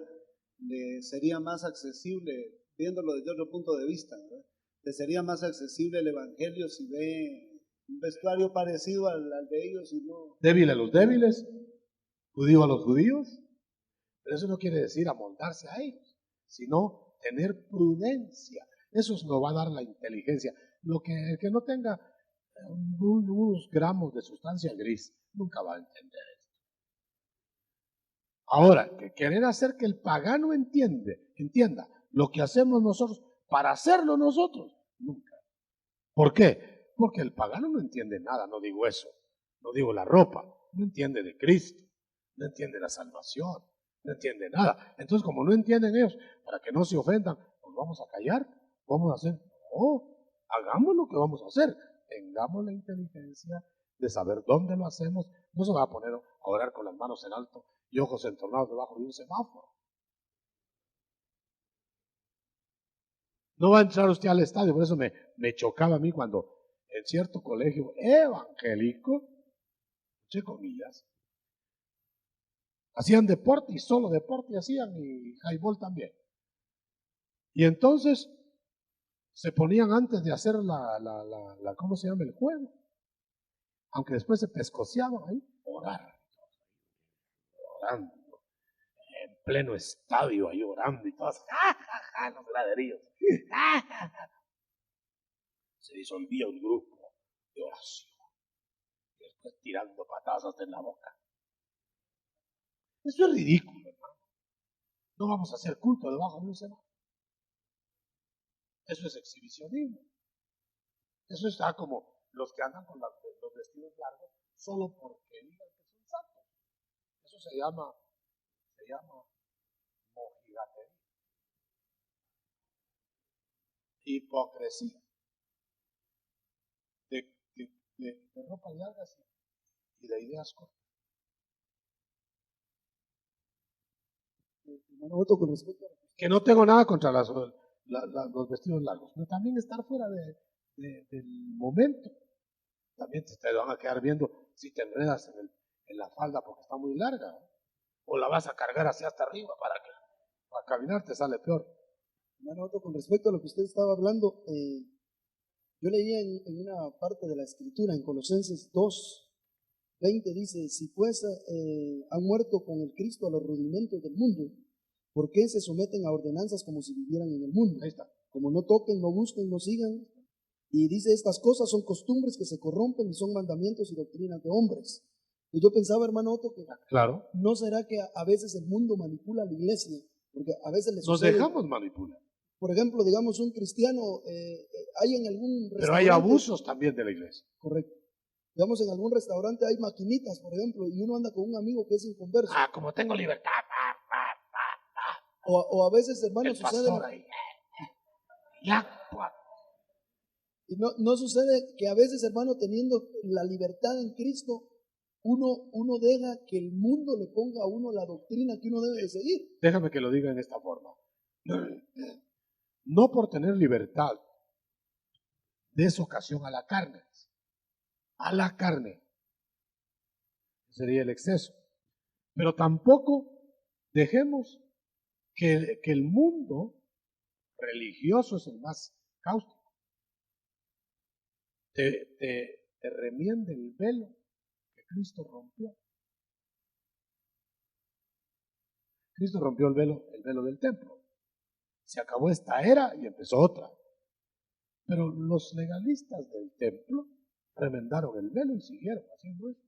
le sería más accesible, viéndolo desde otro punto de vista, ¿verdad? Le sería más accesible el Evangelio si ve un vestuario parecido al de ellos y no... Débil a los débiles, judío a los judíos, pero eso no quiere decir amoldarse a ellos, sino tener prudencia. Eso nos va a dar la inteligencia. El que no tenga unos gramos de sustancia gris, nunca va a entender esto. Ahora, que querer hacer que el pagano entienda lo que hacemos nosotros para hacerlo nosotros, nunca. ¿Por qué? Porque el pagano no entiende nada, no digo eso, no digo la ropa, no entiende de Cristo, no entiende la salvación, no entiende nada. Entonces, como no entienden ellos, para que no se ofendan, nos vamos a callar, vamos a hacer, no, hagamos lo que vamos a hacer, tengamos la inteligencia de saber dónde lo hacemos. No se va a poner a orar con las manos en alto y ojos entornados debajo de un semáforo. No va a entrar usted al estadio, por eso me chocaba a mí cuando en cierto colegio evangélico, entre comillas, hacían deporte y solo deporte hacían y highball también. Y entonces se ponían antes de hacer ¿cómo se llama el juego? Aunque después se pescociaban ahí, orando, en pleno estadio ahí orando y todos, los graderíos. Se disolvía un grupo de oración, y después tirando patadas hasta en la boca. Eso es ridículo, hermano. No vamos a hacer culto debajo de un semáforo. Eso es exhibicionismo. Eso está como los que andan con los vestidos largos solo porque digan que son santos. Eso se llama mojigatería. Hipocresía. De ropas largas y de ideas cortas. Con respecto a... Que no tengo nada contra los vestidos largos, pero también estar fuera del momento. También te van a quedar viendo si te enredas en la falda porque está muy larga, ¿no? O la vas a cargar hacia hasta arriba para caminar te sale peor. Hermano Otto, con respecto a lo que usted estaba hablando, yo leía en una parte de la escritura, en Colosenses 2:20, dice, si pues han muerto con el Cristo a los rudimentos del mundo, ¿por qué se someten a ordenanzas como si vivieran en el mundo? Ahí está. Como no toquen, no busquen, no sigan. Y dice, estas cosas son costumbres que se corrompen y son mandamientos y doctrinas de hombres. Y yo pensaba, hermano Otto, que claro, ¿no será que a veces el mundo manipula a la iglesia? Porque a veces les nos dejamos manipular. Por ejemplo, digamos, un cristiano, hay en algún restaurante... Pero hay abusos también de la iglesia. Correcto. Digamos, en algún restaurante hay maquinitas, por ejemplo, y uno anda con un amigo que es inconverso. Como tengo libertad. O a veces, hermano, sucede... Y no sucede que a veces, hermano, teniendo la libertad en Cristo, uno deja que el mundo le ponga a uno la doctrina que uno debe de seguir. Déjame que lo diga en esta forma. No por tener libertad des ocasión a la carne. A la carne. Sería el exceso. Pero tampoco dejemos que el mundo religioso es el más cáustico. te remiende el velo que Cristo rompió. Cristo rompió el velo del templo. Se acabó esta era y empezó otra. Pero los legalistas del templo remendaron el velo y siguieron haciendo eso.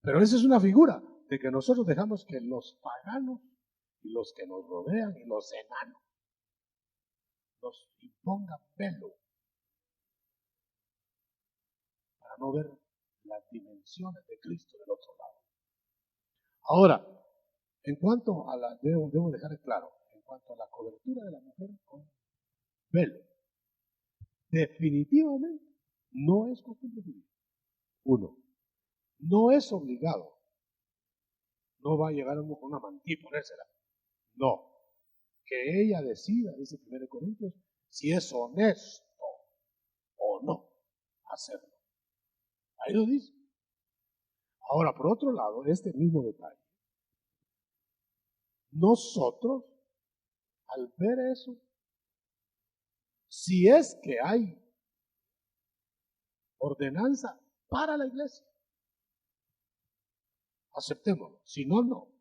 Pero esa es una figura de que nosotros dejamos que los paganos y los que nos rodean y los enanos nos impongan velo para no ver las dimensiones de Cristo del otro lado. Ahora, en cuanto a debo dejar claro, en cuanto a la cobertura de la mujer con velo, definitivamente no es costumbre judía. Uno, no es obligado. No va a llegar una mantilla y ponérsela. No. Que ella decida, dice 1 Corintios, si es honesto o no hacerlo. Ahí lo dice. Ahora, por otro lado, este mismo detalle. Nosotros, al ver eso, si es que hay ordenanza para la iglesia, aceptémoslo. Si no, no.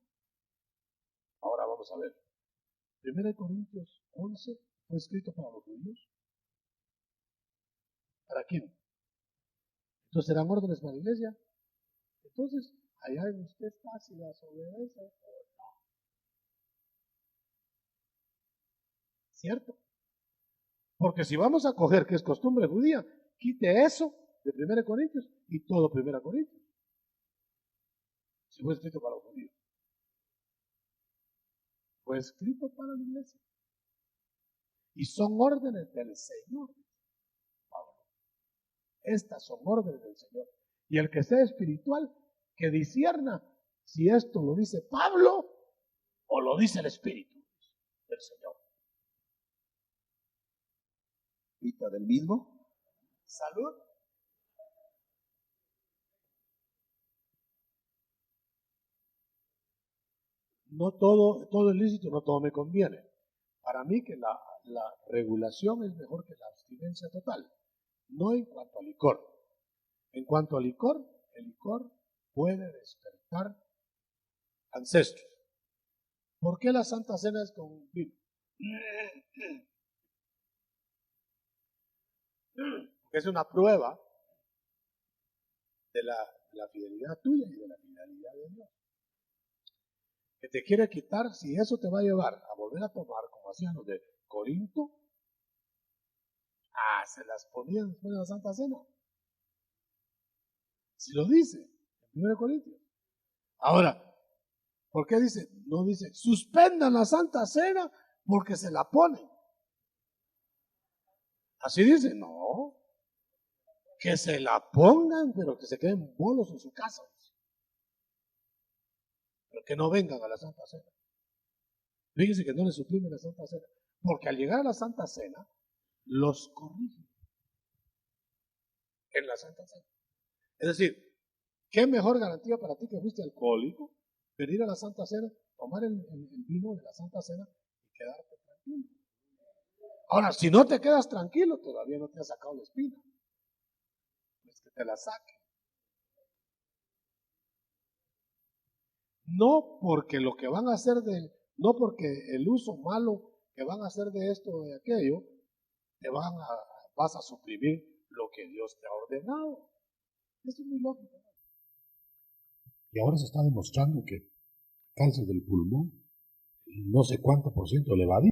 Ahora vamos a ver. 1 Corintios 11 fue escrito para los judíos. ¿Para quién? Entonces, ¿serán órdenes para la iglesia? Entonces, allá en usted está si las obedece o no. ¿Cierto? Porque si vamos a coger que es costumbre judía, quite eso de 1 Corintios y todo 1 Corintios. Si fue escrito para los judíos. Fue escrito para la iglesia. Y son órdenes del Señor. Pablo. Estas son órdenes del Señor. Y el que sea espiritual, que discierna si esto lo dice Pablo o lo dice el Espíritu del Señor. ¿Pita del mismo? Salud. No todo es lícito, no todo me conviene. Para mí que la regulación es mejor que la abstinencia total. No en cuanto al licor. En cuanto al licor, el licor puede despertar ancestros. ¿Por qué la Santa Cena es con vino? Porque es una prueba de la fidelidad tuya y de la fidelidad de Dios. Que te quiere quitar, si eso te va a llevar a volver a tomar, como hacían los de Corinto, se las ponían después de la Santa Cena. Si lo dice, en 1 Corintios. Ahora, ¿por qué dice? No dice, suspendan la Santa Cena porque se la ponen. Así dice, no. Que se la pongan, pero que se queden bolos en su casa. Pero que no vengan a la Santa Cena. Fíjense que no les suprimen la Santa Cena. Porque al llegar a la Santa Cena, los corrigen. En la Santa Cena. Es decir, ¿qué mejor garantía para ti que fuiste alcohólico? Venir a la Santa Cena, tomar el vino de la Santa Cena y quedarte tranquilo. Ahora, si no te quedas tranquilo, todavía no te has sacado la espina. Es que te la saque. No porque lo que van a hacer no porque el uso malo que van a hacer de esto o de aquello, vas a suprimir lo que Dios te ha ordenado. Eso es muy lógico. Y ahora se está demostrando que cáncer del pulmón, no sé cuánto por ciento elevado,